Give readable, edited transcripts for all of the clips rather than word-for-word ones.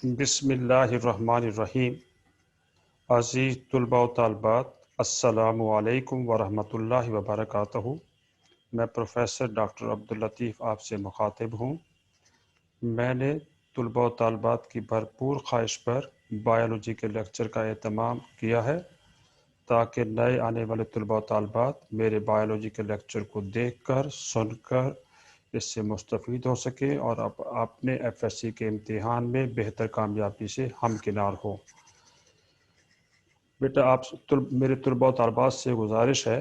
बिस्मिल्लाहिर्रहमानिर्रहीम। अज़ीज़ तुलबा व तालिबात, अस्सलामु अलैकुम वरहमतुल्लाहि वबरकातुहू। मैं प्रोफेसर डॉक्टर अब्दुल लतीफ़ आपसे मुखातिब हूँ। मैंने तुलबा व तालिबात की भरपूर ख्वाहिश पर बायोलॉजी के लेक्चर का एहतमाम किया है ताकि नए आने वाले तुलबा व तालिबात मेरे बायोलॉजी के लेक्चर को देखकर सुनकर इससे मुस्तफ़ीद हो सके और अपने FSC के इम्तिहान में बेहतर कामयाबी से हमकिनार हो। बेटा आप मेरे तुलबा व तालिबात से गुजारिश है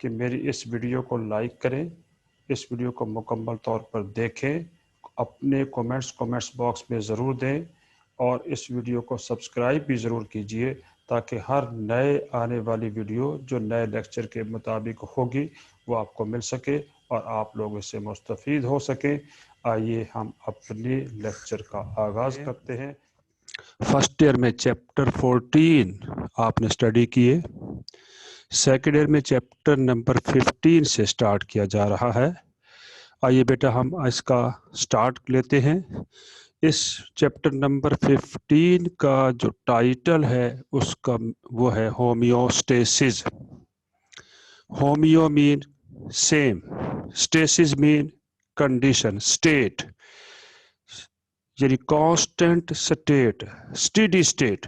कि मेरी इस वीडियो को लाइक करें, इस वीडियो को मुकम्मल तौर पर देखें, अपने कमेंट्स बॉक्स में ज़रूर दें और इस वीडियो को सब्सक्राइब भी ज़रूर कीजिए ताकि हर नए आने वाली वीडियो जो नए लेक्चर के मुताबिक होगी वो आपको मिल सके और आप लोग इससे मुस्तफ़ीद हो सकें। आइए हम अपने लेक्चर का आगाज़ करते हैं। फर्स्ट ईयर में चैप्टर 14 आपने स्टडी किए, सेकेंड ईयर में चैप्टर नंबर 15 से स्टार्ट किया जा रहा है। आइए बेटा हम इसका स्टार्ट लेते हैं। इस चैप्टर नंबर 15 का जो टाइटल है उसका वो है homeostasis. Homeo mean same, stasis mean condition, state, यानी कांस्टेंट स्टेट, स्टेडी स्टेट।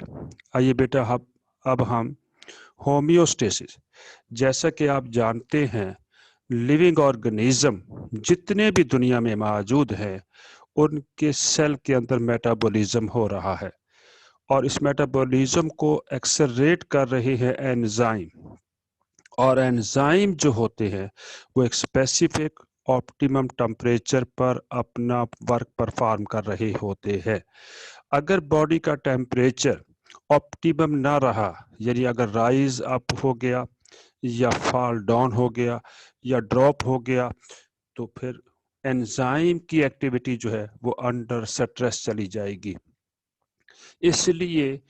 आइए बेटा अब हम होमियोस्टेसिस, जैसा कि आप जानते हैं लिविंग ऑर्गेनिज्म जितने भी दुनिया में मौजूद हैं उनके सेल के अंदर मेटाबॉलिज्म हो रहा है और इस मेटाबॉलिज्म को एक्सेलरेट कर रहे हैं एंजाइम, और एंजाइम जो होते हैं वो एक स्पेसिफिक ऑप्टिमम टेम्परेचर पर अपना वर्क परफॉर्म कर रहे होते हैं। अगर बॉडी का टेम्परेचर ऑप्टिमम ना रहा, यानी अगर राइज अप हो गया या फॉल डाउन हो गया या ड्रॉप हो गया, तो फिर एंजाइम की एक्टिविटी जो है वो अंडर स्ट्रेस चली जाएगी। इसलिए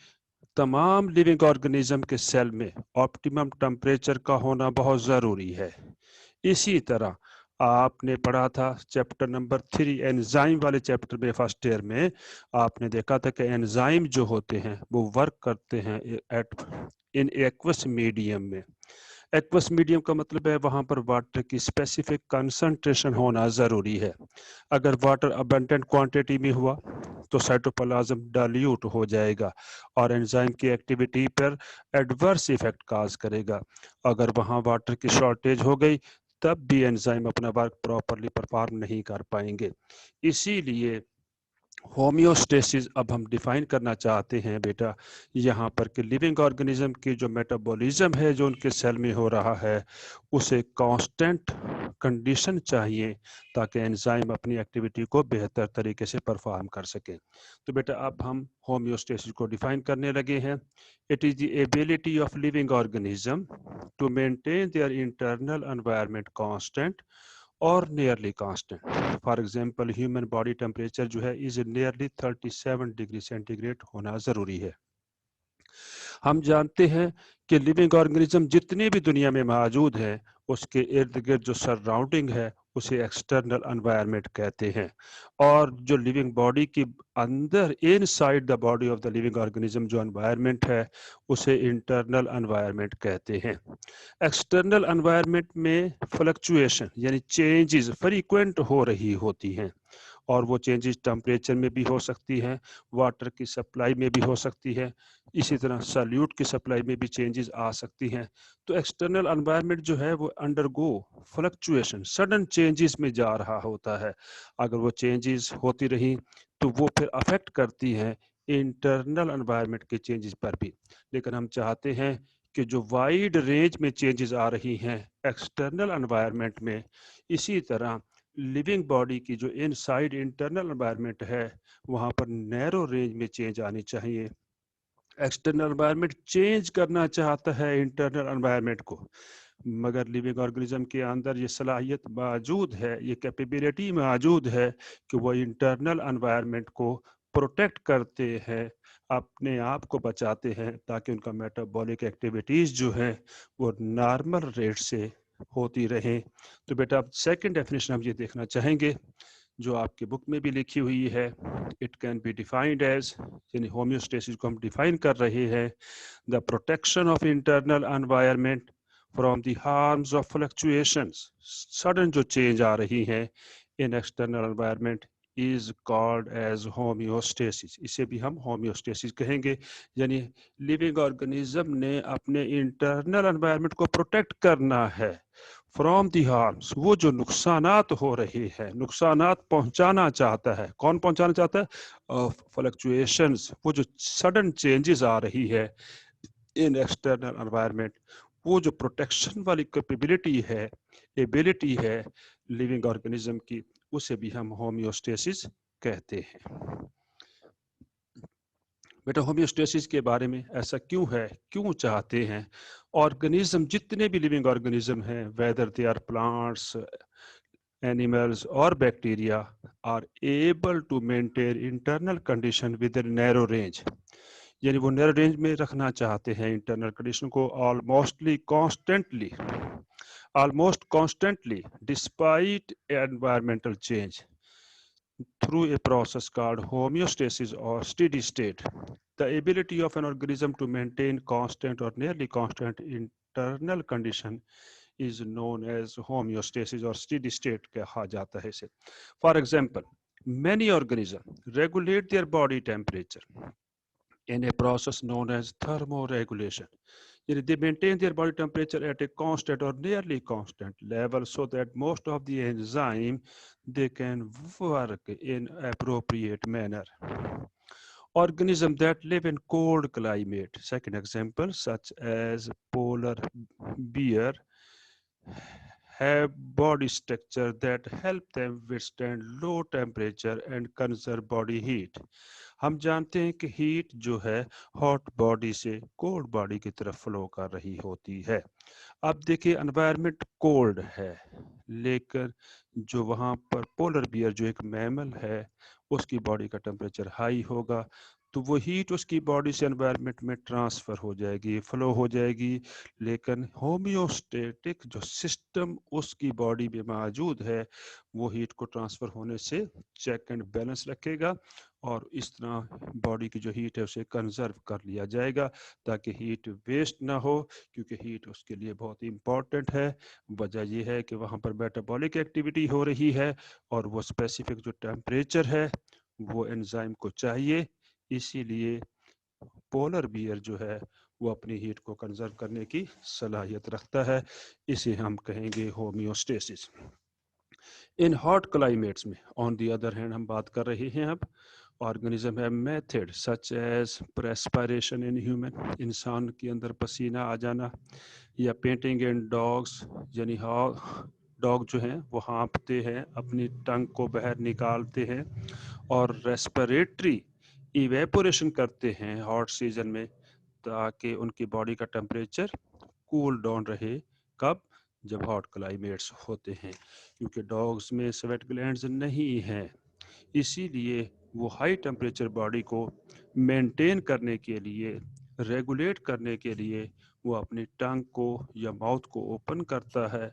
तमाम लिविंग ऑर्गेनिज्म के सेल में ऑप्टिमम टेम्परेचर का होना बहुत ज़रूरी है। इसी तरह आपने पढ़ा था चैप्टर नंबर 3 एंजाइम वाले चैप्टर में, फर्स्ट ईयर में आपने देखा था कि एंजाइम जो होते हैं वो वर्क करते हैं इन एक्वस मीडियम में। एक्वस मीडियम का मतलब है वहाँ पर वाटर की स्पेसिफिक कंसंट्रेशन होना ज़रूरी है। अगर वाटर अबंडेंट क्वांटिटी में हुआ तो साइटोप्लाज्म डाइल्यूट हो जाएगा और एंजाइम की एक्टिविटी पर एडवर्स इफेक्ट काज करेगा। अगर वहाँ वाटर की शॉर्टेज हो गई तब भी एंजाइम अपना वर्क प्रॉपरली परफॉर्म नहीं कर पाएंगे। इसीलिए होमियोस्टेसिस अब हम डिफाइन करना चाहते हैं बेटा यहाँ पर कि लिविंग ऑर्गेनिज्म की जो मेटाबॉलिज्म है जो उनके सेल में हो रहा है उसे कांस्टेंट कंडीशन चाहिए ताकि एंजाइम अपनी एक्टिविटी को बेहतर तरीके से परफॉर्म कर सके। तो बेटा अब हम होमियोस्टेसिस को डिफाइन करने लगे हैं। It is the ability of living organism to maintain their internal environment constant और nearly constant. For example human body temperature जो है इज नियरली 37 डिग्री सेंटीग्रेड होना ज़रूरी है। हम जानते हैं कि लिविंग ऑर्गेनिज्म जितने भी दुनिया में मौजूद हैं उसके इर्द गिर्द जो सराउंडिंग है उसे एक्सटर्नल एनवायरनमेंट कहते हैं, और जो लिविंग बॉडी की अंदर inside the body of the living organism जो एनवायरनमेंट है उसे इंटरनल एनवायरनमेंट कहते हैं। एक्सटर्नल एनवायरनमेंट में फ्लक्चुएशन यानी चेंजेस फ्रीक्वेंट हो रही होती हैं, और वो चेंजेस टेम्परेचर में भी हो सकती हैं, वाटर की सप्लाई में भी हो सकती है, इसी तरह सॉल्यूट की सप्लाई में भी चेंजेस आ सकती हैं। तो एक्सटर्नल एनवायरनमेंट जो है वो अंडरगो फ्लक्चुएशन, सडन चेंजेस में जा रहा होता है। अगर वो चेंजेस होती रही तो वो फिर अफेक्ट करती हैं इंटरनल एनवायरनमेंट के चेंजेस पर भी। लेकिन हम चाहते हैं कि जो वाइड रेंज में चेंजेस आ रही हैं एक्सटर्नल एनवायरनमेंट में, इसी तरह लिविंग बॉडी की जो इनसाइड इंटरनल एनवायरनमेंट है वहाँ पर नैरो रेंज में चेंज आनी चाहिए। एक्सटर्नल एनवायरनमेंट चेंज करना चाहता है इंटरनल एनवायरनमेंट को, मगर लिविंग ऑर्गेनिज्म के अंदर ये सलाहियत मौजूद है, ये कैपेबिलिटी मौजूद है कि वो इंटरनल एनवायरनमेंट को प्रोटेक्ट करते हैं, अपने आप को बचाते हैं ताकि उनका मेटाबॉलिक एक्टिविटीज़ जो है वो नॉर्मल रेट से होती रहें। तो बेटा अब सेकंड डेफिनेशन हम ये देखना चाहेंगे। जो आपके बुक में भी लिखी हुई है। It can be defined as, यानी होम्योस्टेसिस को हम डिफाइन कर रहे हैं, the protection of internal environment from the harms of fluctuations, sudden जो चेंज आ रही हैं in external environment is called as homeostasis. इसे भी हम होम्योस्टेसिस कहेंगे, यानी लिविंग ऑर्गेनिज्म ने अपने इंटरनल एनवायरनमेंट को प्रोटेक्ट करना है फ्रॉम दी हार्म्स, वो जो नुकसानात हो रहे हैं, नुकसानात पहुंचाना चाहता है। कौन पहुंचाना चाहता है? फ्लक्चुएशंस, वो जो सडन चेंजेस आ रही है इन एक्सटर्नल एनवायरनमेंट, वो जो प्रोटेक्शन वाली कैपेबिलिटी है, एबिलिटी है लिविंग ऑर्गेनिज्म की, उसे भी हम होम्योस्टेसिस कहते हैं। बेटा होम्योस्टेसिस के बारे में ऐसा क्यों है, क्यों चाहते हैं? ऑर्गेनिज्म, जितने भी लिविंग ऑर्गेनिज्म हैं, whether they are plants, animals or bacteria, are able to maintain internal condition within narrow range, यानी वो नैरो रेंज में रखना चाहते हैं इंटरनल कंडीशन को almost constantly despite environmental change through a process called homeostasis or steady state. The ability of an organism to maintain constant or nearly constant internal condition is known as homeostasis or steady state कहा जाता है इसे. For example, many organisms regulate their body temperature in a process known as thermoregulation. They maintain their body temperature at a constant or nearly constant level so that most of the enzyme they can work in appropriate manner. Organisms that live in cold climate, second example, such as polar bear, have body structure that help them withstand low temperature and conserve body heat. हम जानते हैं कि heat जो है hot body से cold body की तरफ flow कर रही होती है। अब देखिए एनवायरनमेंट कोल्ड है, लेकिन जो वहाँ पर पोलर बियर जो एक मैमल है, उसकी बॉडी का टेम्परेचर हाई होगा, तो वो हीट उसकी बॉडी से एनवायरनमेंट में ट्रांसफ़र हो जाएगी, फ्लो हो जाएगी। लेकिन होम्योस्टेटिक जो सिस्टम उसकी बॉडी में मौजूद है, वो हीट को ट्रांसफ़र होने से चेक एंड बैलेंस रखेगा और इस तरह बॉडी की जो हीट है उसे कंजर्व कर लिया जाएगा ताकि हीट वेस्ट ना हो, क्योंकि हीट उसके लिए बहुत ही इम्पॉर्टेंट है। वजह यह है कि वहाँ पर मेटाबॉलिक एक्टिविटी हो रही है और वो स्पेसिफिक जो टेम्परेचर है वो एंजाइम को चाहिए, इसीलिए पोलर बियर जो है वो अपनी हीट को कंजर्व करने की सलाहियत रखता है। इसे हम कहेंगे होम्योस्टेसिस। इन हॉट क्लाइमेट्स में ऑन दी अदर हैंड हम बात कर रहे हैं अब ऑर्गेनिज्म है method such as perspiration in human, इंसान के अंदर पसीना आ जाना, या पेंटिंग इन डॉग्स, यानी डॉग जो हैं वो हाँफते हैं, अपनी टंग को बाहर निकालते हैं और रेस्पिरेटरी इवेपोरेशन करते हैं हॉट सीजन में ताकि उनकी बॉडी का टेम्परेचर कूल डाउन रहे। कब? जब हॉट क्लाइमेट्स होते हैं, क्योंकि डॉग्स में स्वेट ग्लैंड्स नहीं हैं, इसीलिए वो हाई टेम्परेचर बॉडी को मेंटेन करने के लिए, रेगुलेट करने के लिए वो अपनी टंग को या माउथ को ओपन करता है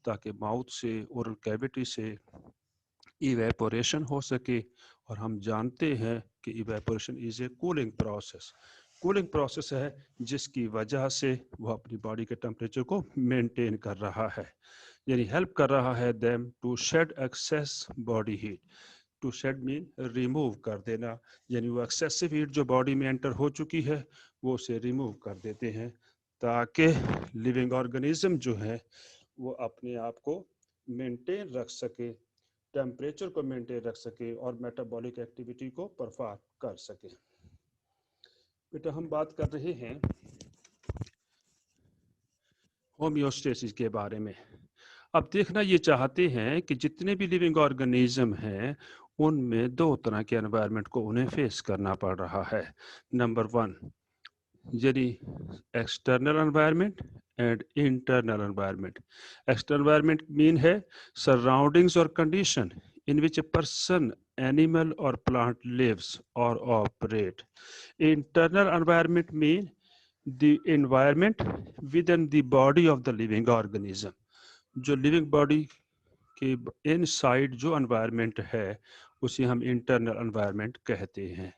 ताकि माउथ से, ओरल कैविटी से इवेपोरेशन हो सके। और हम जानते हैं कि evaporation is a cooling process है जिसकी वजह से वो अपनी बॉडी के टेम्परेचर को मेंटेन कर रहा है, यानी हेल्प कर रहा है them to shed excess body heat. To shed mean remove कर देना, यानी वो एक्सेसिव हीट जो बॉडी में एंटर हो चुकी है वो उसे रिमूव कर देते हैं ताकि लिविंग ऑर्गेनिज्म जो है वो अपने आप को मेंटेन रख सके, टेम्परेचर को मेंटेन रख सके और मेटाबॉलिक एक्टिविटी को परफॉर्म कर सके। बेटा हम बात कर रहे हैं होम्योस्टेसिस के बारे में। अब देखना ये चाहते हैं कि जितने भी लिविंग ऑर्गेनिज्म हैं उनमें दो तरह के एनवायरनमेंट को उन्हें फेस करना पड़ रहा है। नंबर 1, यानी external environment and internal environment. External environment mean है सराउंडिंग्स और condition in which a person, animal और प्लांट लिव्स और operate. Internal environment mean the environment within the body of the living organism, जो living body कि inside जो environment है उसे हम इंटरनल एनवायरनमेंट कहते हैं।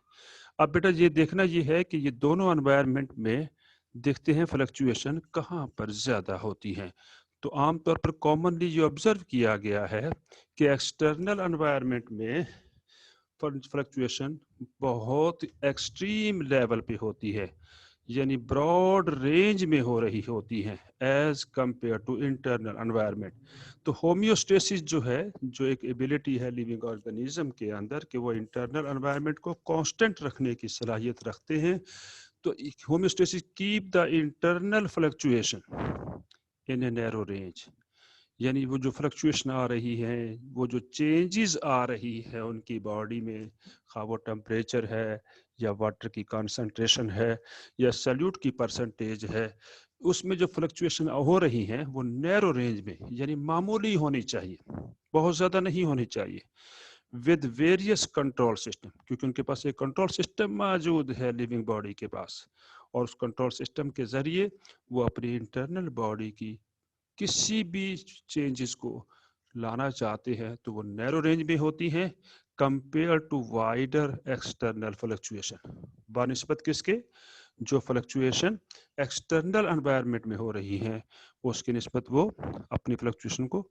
अब बेटा ये देखना ये है कि ये दोनों एनवायरनमेंट में देखते हैं फ्लक्चुएशन कहाँ पर ज़्यादा होती हैं। तो आमतौर पर कॉमनली ये ऑब्जर्व किया गया है कि एक्सटर्नल एनवायरनमेंट में फ्लक्चुएशन बहुत एक्सट्रीम लेवल पे होती है, यानी ब्रॉड रेंज में हो रही होती हैं as compare to internal environment. तो होम्योस्टेसिस जो है, जो एक एबिलिटी है लिविंग ऑर्गेनिज्म के अंदर कि वो इंटरनल एनवायरनमेंट को कांस्टेंट रखने की सलाहियत रखते हैं। तो homeostasis keep the internal fluctuation in a narrow range, यानी वो जो फ्लक्चुएशन आ रही है, वो जो चेंजेस आ रही है उनकी बॉडी में, खा वो टेम्परेचर है या वाटर की कंसंट्रेशन है या सल्यूट की परसेंटेज है, उसमें जो फ्लक्चुएशन हो रही हैं वो नैरो रेंज में यानी मामूली होनी चाहिए, बहुत ज़्यादा नहीं होनी चाहिए, विद वेरियस कंट्रोल सिस्टम, क्योंकि उनके पास एक कंट्रोल सिस्टम मौजूद है लिविंग बॉडी के पास, और उस कंट्रोल सिस्टम के ज़रिए वो अपनी इंटरनल बॉडी की किसी भी चेंजेस को लाना चाहते हैं तो वो नैरो रेंज में होती हैं compared to wider external fluctuation, बानिस्बत किसके, जो फ्लक्चुएशन एक्सटर्नल एनवायरनमेंट में हो रही हैं उसकी निस्बत वो अपनी फ्लक्चुएशन को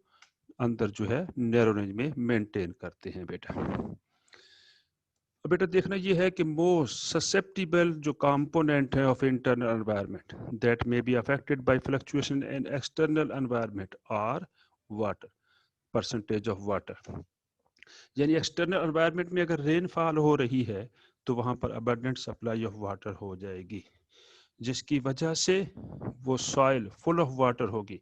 अंदर जो है नैरो रेंज में मेंटेन करते हैं बेटा। बेटा देखना ये है कि मोस्ट ससेप्टिबल जो कंपोनेंट है of internal environment that may be affected by fluctuation in external environment are water, percentage of water, यानी एक्सटर्नल एनवायरनमेंट में अगर रेनफॉल हो रही है तो वहां पर अबंडेंट सप्लाई ऑफ वाटर हो जाएगी, जिसकी वजह से वो सॉइल फुल ऑफ वाटर होगी,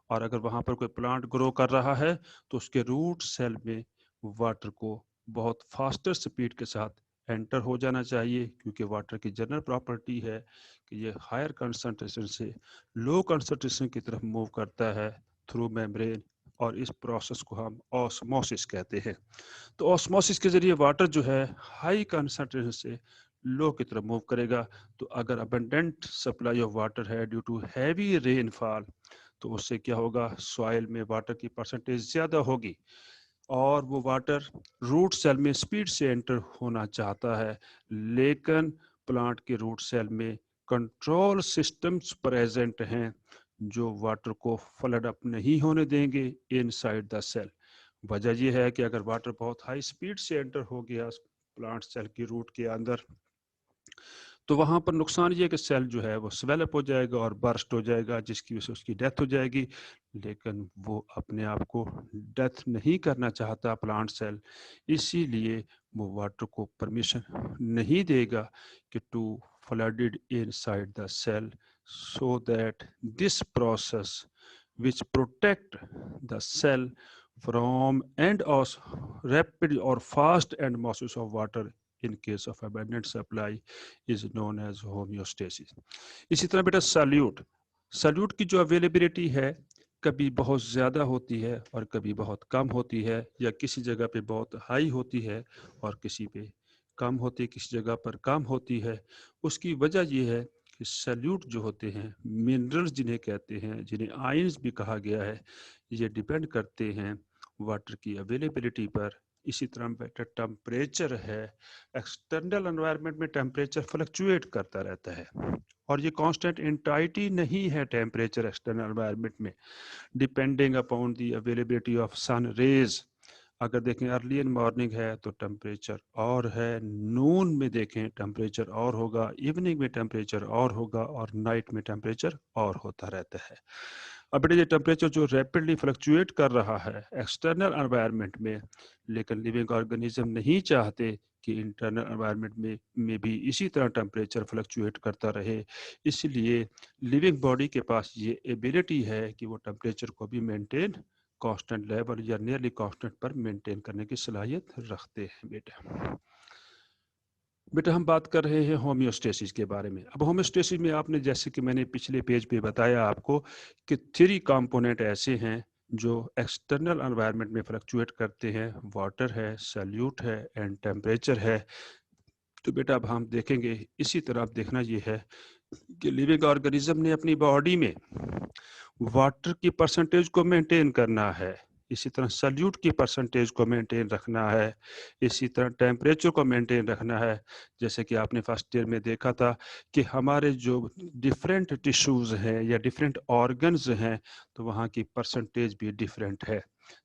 और अगर वहां पर कोई प्लांट ग्रो कर रहा है तो उसके रूट सेल में वाटर को बहुत फास्टर स्पीड के साथ एंटर हो जाना चाहिए, क्योंकि वाटर की जनरल प्रॉपर्टी है कि ये हायर कंसंट्रेशन से लो कंसंट्रेशन की तरफ मूव करता है थ्रू मेम्ब्रेन, और इस प्रोसेस को हम ऑस्मोसिस कहते हैं। तो ऑस्मोसिस के जरिए वाटर जो है हाई कंसंट्रेशन से लो की तरफ मूव करेगा। तो अगर अबंडेंट सप्लाई ऑफ वाटर है ड्यू टू हैवी रेनफॉल तो उससे क्या होगा, सॉइल में वाटर की परसेंटेज ज़्यादा होगी, और वो वाटर रूट सेल में स्पीड से एंटर होना चाहता है, लेकिन प्लांट के रूट सेल में कंट्रोल सिस्टम्स प्रेजेंट हैं जो वाटर को फ्लड अप नहीं होने देंगे इनसाइड द सेल। वजह यह है कि अगर वाटर बहुत हाई स्पीड से एंटर हो गया प्लांट सेल की रूट के अंदर तो वहां पर नुकसान ये कि सेल जो है वो स्वेलअप हो जाएगा और बर्स्ट हो जाएगा, जिसकी वजह से उसकी डेथ हो जाएगी। लेकिन वो अपने आप को डेथ नहीं करना चाहता प्लांट सेल, इसीलिए वो वाटर को परमिशन नहीं देगा कि to flooded inside the cell, so that this process which protect the cell from and of rapid or fast osmosis of water in case of abundant supply is known as homeostasis। इसी तरह बेटा salute की जो availability है कभी बहुत ज़्यादा होती है और कभी बहुत कम होती है, या किसी जगह पे बहुत हाई होती है और किसी पे कम होती है, किसी जगह पर कम होती है। उसकी वजह यह है कि सल्यूट जो होते हैं, मिनरल्स जिन्हें कहते हैं, जिन्हें आयंस भी कहा गया है, ये डिपेंड करते हैं वाटर की अवेलेबिलिटी पर। इसी तरह बेटा टेम्परेचर है, एक्सटर्नल एनवायरनमेंट में टेम्परेचर फ्लक्चुएट करता रहता है और ये कांस्टेंट एंटाइटी नहीं है टेम्परेचर एक्सटर्नल एनवायरनमेंट में, depending upon the availability of sun rays. अगर देखें अर्ली इन मॉर्निंग है तो टेम्परेचर और है, नून में देखें टेम्परेचर और होगा, इवनिंग में टेम्परेचर और होगा, और नाइट में टेम्परेचर और होता रहता है। अब बेटे ये टेम्परेचर जो रैपिडली फ्लक्चुएट कर रहा है एक्सटर्नल एनवायरनमेंट में, लेकिन लिविंग ऑर्गेनिज्म नहीं चाहते कि इंटरनल एनवायरनमेंट में भी इसी तरह टेम्परेचर फ्लक्चुएट करता रहे, इसलिए लिविंग बॉडी के पास ये एबिलिटी है कि वो टेम्परेचर को भी मेंटेन कांस्टेंट लेवल या नियरली कांस्टेंट पर मेंटेन करने की सलाहियत रखते हैं बेटा हम बात कर रहे हैं होम्योस्टेसिस के बारे में। अब होम्योस्टेसिस में आपने, जैसे कि मैंने पिछले पेज पे बताया आपको, कि 3 कंपोनेंट ऐसे हैं जो एक्सटर्नल एनवायरनमेंट में फ्लक्चुएट करते हैं, वाटर है, सल्यूट है एंड टेम्परेचर है। तो बेटा अब हम देखेंगे, इसी तरह आप देखना ये है कि लिविंग ऑर्गेनिज्म ने अपनी बॉडी में वाटर की परसेंटेज को मेंटेन करना है, इसी तरह सल्यूट की परसेंटेज को मेंटेन रखना है, इसी तरह टेम्परेचर को मेंटेन रखना है। जैसे कि आपने फर्स्ट ईयर में देखा था कि हमारे जो डिफरेंट टिश्यूज़ हैं या डिफरेंट ऑर्गन्स हैं, तो वहाँ की परसेंटेज भी डिफरेंट है।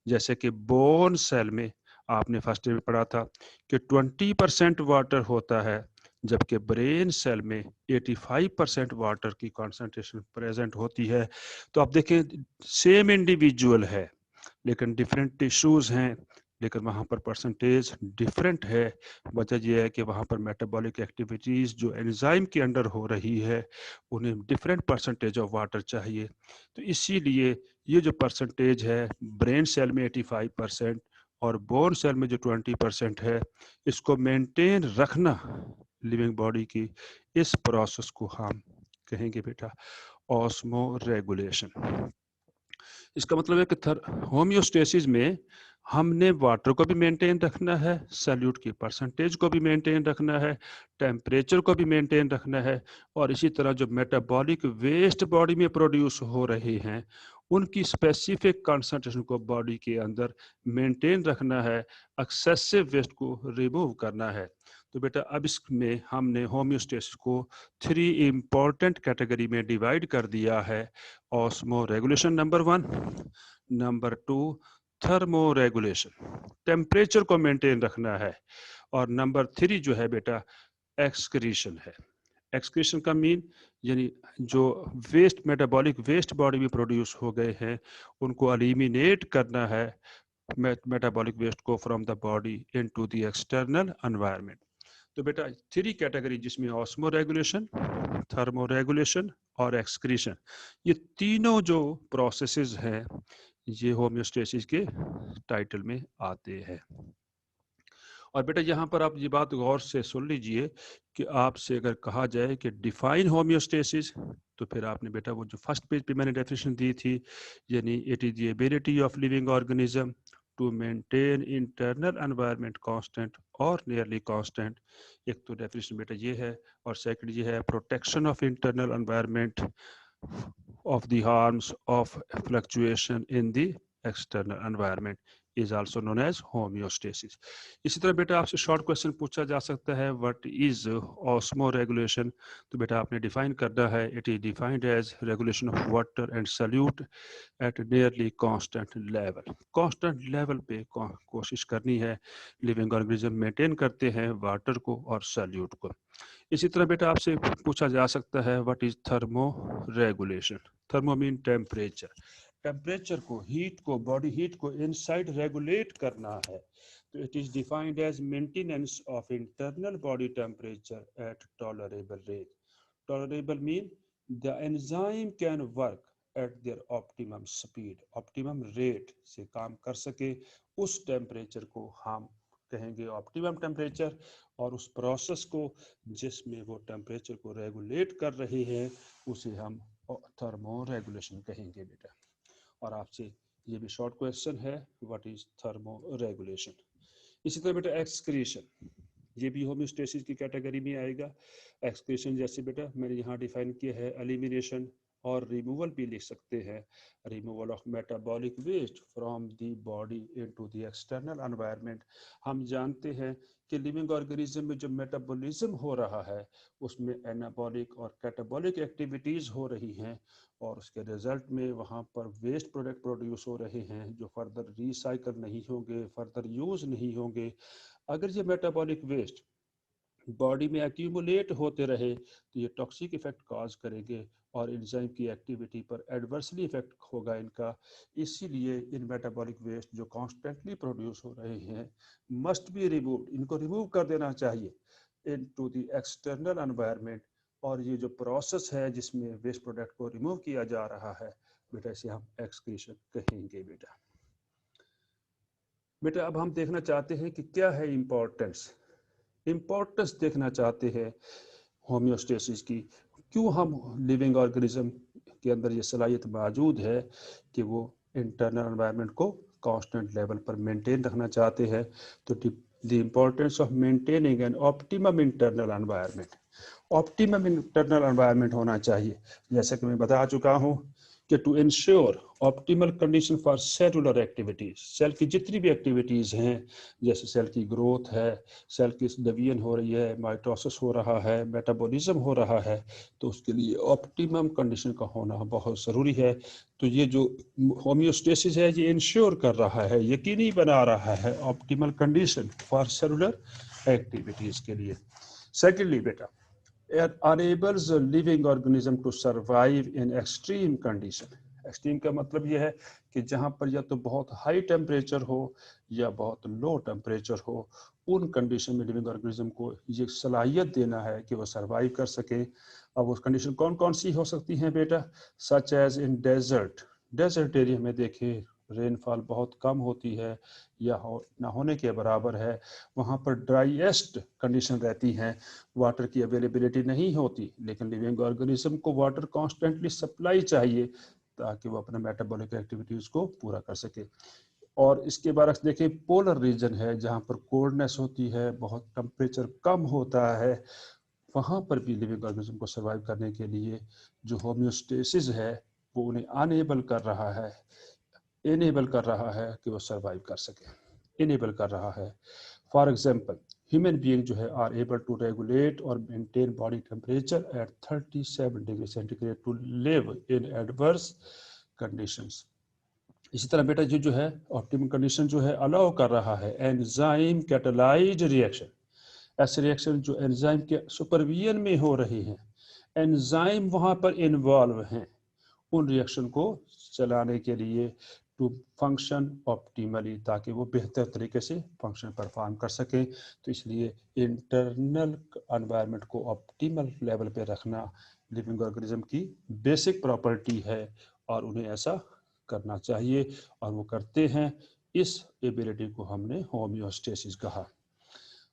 जैसे कि बोन सेल में आपने फर्स्ट ईयर में पढ़ा था कि 20% वाटर होता है, जबकि ब्रेन सेल में 85% वाटर की कॉन्सेंट्रेशन प्रेजेंट होती है। तो आप देखें, सेम इंडिविजुअल है लेकिन डिफरेंट टिश्यूज़ हैं, लेकिन वहाँ पर परसेंटेज डिफरेंट है। वजह यह है कि वहाँ पर मेटाबॉलिक एक्टिविटीज़ जो एंजाइम के अंडर हो रही है, उन्हें डिफरेंट परसेंटेज ऑफ वाटर चाहिए। तो इसीलिए ये जो परसेंटेज है ब्रेन सेल में 85% और बोन सेल में जो 20% है, इसको मेंटेन रखना लिविंग बॉडी की, इस प्रोसेस को हम कहेंगे बेटा ऑस्मो रेगुलेशन। इसका मतलब है कि होम्योस्टेसिस में हमने वाटर को भी मेंटेन रखना है, सल्यूट की परसेंटेज को भी मेंटेन रखना है, टेम्परेचर को भी मेंटेन रखना है, और इसी तरह जो मेटाबॉलिक वेस्ट बॉडी में प्रोड्यूस हो रहे हैं उनकी स्पेसिफिक कंसंट्रेशन को बॉडी के अंदर मेंटेन रखना है, एक्सेसिव वेस्ट को रिमूव करना है। तो बेटा अब इसमें हमने होम्योस्टेसिस को 3 इम्पॉर्टेंट कैटेगरी में डिवाइड कर दिया है। Osmo regulation number 1, number 2 thermo regulation, temperature को मेंटेन रखना है, और नंबर 3 जो है बेटा एक्सक्रीशन है। एक्सक्रीशन का मीन यानी जो वेस्ट, मेटाबॉलिक वेस्ट बॉडी में प्रोड्यूस हो गए हैं उनको एलिमिनेट करना है, मेटाबॉलिक वेस्ट को from the body into the external environment. तो बेटा 3 कैटेगरी जिसमें ऑस्मो रेगुलेशन, थर्मो रेगुलेशन और एक्सक्रीशन, ये तीनों जो प्रोसेसेस हैं ये होम्योस्टेसिस के टाइटल में आते हैं। और बेटा यहाँ पर आप ये बात गौर से सुन लीजिए कि आपसे अगर कहा जाए कि डिफाइन होम्योस्टेसिस, तो फिर आपने बेटा वो जो फर्स्ट पेज पे मैंने डेफिनेशन दी थी, यानी it is the ability of living organism to maintain internal environment constant और नियरली कांस्टेंट। एक तो डेफिनेशन बेटा ये है, और सेकंड ये है protection of internal environment of the harms of fluctuation in the external environment is also known as homeostasis. इसी तरह बेटा आपसे शॉर्ट क्वेश्चन पूछा जा सकता है, व्हाट इज ऑस्मो रेगुलेशन। तो बेटा आपने डिफाइन करना है, it is defined as regulation of water and solute at nearly constant level. Constant level पे कोशिश करनी है, लिविंग ऑर्गेनिज्म मेंटेन करते हैं वाटर को और सल्यूट को। इसी तरह बेटा आपसे पूछा जा सकता है, what is thermo regulation. Thermo mean temperature, temperature को, हीट को, बॉडी हीट को इनसाइड रेगुलेट करना है। तो it is defined as maintenance of internal body temperature at tolerable rate. Tolerable mean the enzyme can work at their optimum speed, optimum rate से काम कर सके, उस टेम्परेचर को हम कहेंगे ऑप्टिमम टेम्परेचर। और उस प्रोसेस को जिसमें वो टेम्परेचर को रेगुलेट कर रहे हैं उसे हम थर्मो रेगुलेशन कहेंगे बेटा। और आपसे ये भी शॉर्ट क्वेश्चन है, व्हाट इज थर्मो रेगुलेशन। इसी तरह बेटा एक्सक्रीशन, ये भी होम्योस्टेसिस की कैटेगरी में आएगा। एक्सक्रीशन जैसे बेटा मैंने यहाँ डिफाइन किया है, एलिमिनेशन और रिमूवल भी लिख सकते हैं, removal of metabolic waste from the body into the external environment. हम जानते हैं कि लिविंग ऑर्गेनिज्म में जो मेटाबॉलिज्म हो रहा है उसमें एनाबॉलिक और कैटाबॉलिक एक्टिविटीज़ हो रही हैं, और उसके रिजल्ट में वहाँ पर वेस्ट प्रोडक्ट प्रोड्यूस हो रहे हैं जो फर्दर रिसाइकल नहीं होंगे, फर्दर यूज़ नहीं होंगे। अगर ये मेटाबॉलिक वेस्ट बॉडी में एक्यूमुलेट होते रहे तो ये टॉक्सिक इफेक्ट कॉज करेंगे और एंजाइम की एक्टिविटी पर एडवर्सली इफेक्ट होगा इनका। इसीलिए इन मेटाबॉलिक वेस्ट जो कॉन्स्टेंटली प्रोड्यूस हो रहे हैं मस्ट बी रिमूव्ड, इनको रिमूव कर देना चाहिए इनटू द एक्सटर्नल एनवायरनमेंट। और ये जो प्रोसेस है जिसमें वेस्ट प्रोडक्ट को रिमूव किया जा रहा है बेटा, इसे हम एक्सक्रीशन कहेंगे बेटा। बेटा अब हम देखना चाहते हैं कि क्या है इम्पोर्टेंस, इम्पोर्टेंस देखना चाहते हैं होम्योस्टेसिस की। क्यों हम लिविंग ऑर्गेनिज्म के अंदर ये सलाहियत मौजूद है कि वो इंटरनल एनवायरनमेंट को कांस्टेंट लेवल पर मेंटेन रखना चाहते हैं। तो the importance of maintaining an optimum internal environment, optimum internal environment होना चाहिए। जैसे कि मैं बता चुका हूँ कि to ensure optimal condition for cellular activities, cell की जितनी भी एक्टिविटीज़ हैं, जैसे सेल की ग्रोथ है, सेल की डिवीजन हो रही है, माइटोसिस हो रहा है, मेटाबॉलिज्म हो रहा है, तो उसके लिए ऑप्टिमम कंडीशन का होना बहुत ज़रूरी है। तो ये जो होम्योस्टेसिस है ये इंश्योर कर रहा है, यकीनी बना रहा है optimal condition for cellular activities के लिए। सेकेंडली बेटा, enables a living organism to survive in extreme condition। Extreme का मतलब यह है कि जहाँ पर या तो बहुत हाई टेम्परेचर हो या बहुत लो टेम्परेचर हो, उन कंडीशन में लिविंग ऑर्गेनिज्म को ये सलाहियत देना है कि वो सर्वाइव कर सके। अब वो कंडीशन कौन कौन सी हो सकती हैं बेटा? Such as in desert area में देखें रेनफॉल बहुत कम होती है या ना होने के बराबर है, वहाँ पर ड्राईएस्ट कंडीशन रहती हैं, वाटर की अवेलेबिलिटी नहीं होती, लेकिन लिविंग ऑर्गेनिज्म को वाटर कॉन्स्टेंटली सप्लाई चाहिए ताकि वो अपने मेटाबॉलिक एक्टिविटीज़ को पूरा कर सके। और इसके बाद देखें पोलर रीजन है जहाँ पर कोल्डनेस होती है, बहुत टेम्परेचर कम होता है, वहाँ पर भी लिविंग ऑर्गेनिज्म को सर्वाइव करने के लिए जो होम्योस्टेसिस है वो उन्हें इनेबल कर रहा है कि वो सर्वाइव कर सके, इनेबल कर रहा है। फॉर एग्जाम्पल ह्यूमन बीइंग जो है आर एबल टू रेगुलेट और maintain body temperature at 37 degree centigrade to live in adverse conditions. इसी तरह बेटा जो है ऑप्टिमम कंडीशन जो है अलाउ कर रहा है एंजाइम कैटालाइज्ड रिएक्शन, ऐसे रिएक्शन जो एंजाइम के सुपरविजन में हो रही हैं, एंजाइम वहाँ पर इन्वॉल्व हैं, उन रिएक्शन को चलाने के लिए टू फंक्शन ऑप्टिमली, ताकि वो बेहतर तरीके से फंक्शन परफॉर्म कर सकें। तो इसलिए इंटरनल एनवायरनमेंट को ऑप्टिमल लेवल पे रखना लिविंग ऑर्गेनिज्म की बेसिक प्रॉपर्टी है और उन्हें ऐसा करना चाहिए और वो करते हैं। इस एबिलिटी को हमने होम्योस्टेसिस कहा।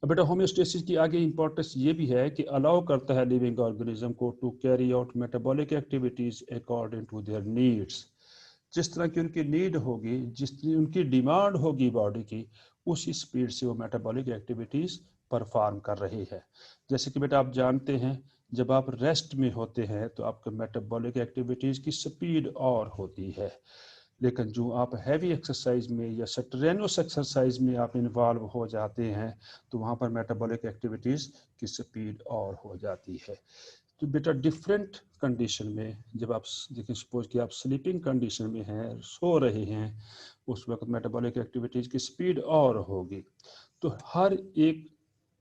अब बेटा होम्योस्टेसिस की आगे इंपॉर्टेंस ये भी है कि अलाउ करता है लिविंग ऑर्गेनिज्म को to carry out metabolic activities according to their needs. जिस तरह की उनकी नीड होगी, जितनी उनकी डिमांड होगी बॉडी की, उसी स्पीड से वो मेटाबॉलिक एक्टिविटीज परफॉर्म कर रही है। जैसे कि बेटा आप जानते हैं जब आप रेस्ट में होते हैं तो आपके मेटाबॉलिक एक्टिविटीज की स्पीड और होती है, लेकिन जो आप हैवी एक्सरसाइज में या स्ट्रेनुअस एक्सरसाइज में आप इन्वॉल्व हो जाते हैं तो वहाँ पर मेटाबॉलिक एक्टिविटीज़ की स्पीड और हो जाती है। तो बेटा डिफरेंट कंडीशन में जब आप देखिए, सपोज कि आप स्लीपिंग कंडीशन में हैं, सो रहे हैं, उस वक्त मेटाबॉलिक एक्टिविटीज़ की स्पीड और होगी। तो हर एक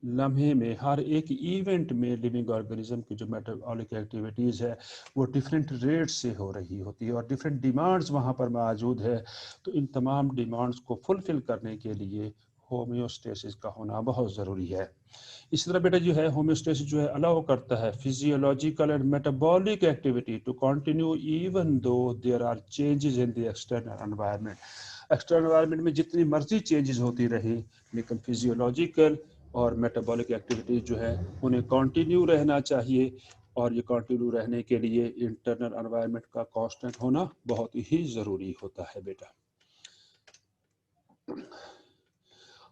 लम्हे में, हर एक इवेंट में लिविंग ऑर्गेनिज्म की जो मेटाबॉलिक एक्टिविटीज़ है वो डिफरेंट रेट से हो रही होती है और डिफरेंट डिमांड्स वहाँ पर मौजूद है। तो इन तमाम डिमांड्स को फुलफिल करने के लिए होम्योस्टेसिस का होना बहुत ज़रूरी है। इस तरह बेटा जो है होम्योस्टेसिस जो है अलाउ करता है physiological and metabolic activity to continue even though there are changes in the external environment. External environment में जितनी मर्जी चेंजेस होती रही, लेकिन फिजियोलॉजिकल और मेटाबॉलिक एक्टिविटीज जो है उन्हें कंटिन्यू रहना चाहिए और ये कंटिन्यू रहने के लिए इंटरनल एनवायरनमेंट का कांस्टेंट होना बहुत ही ज़रूरी होता है बेटा।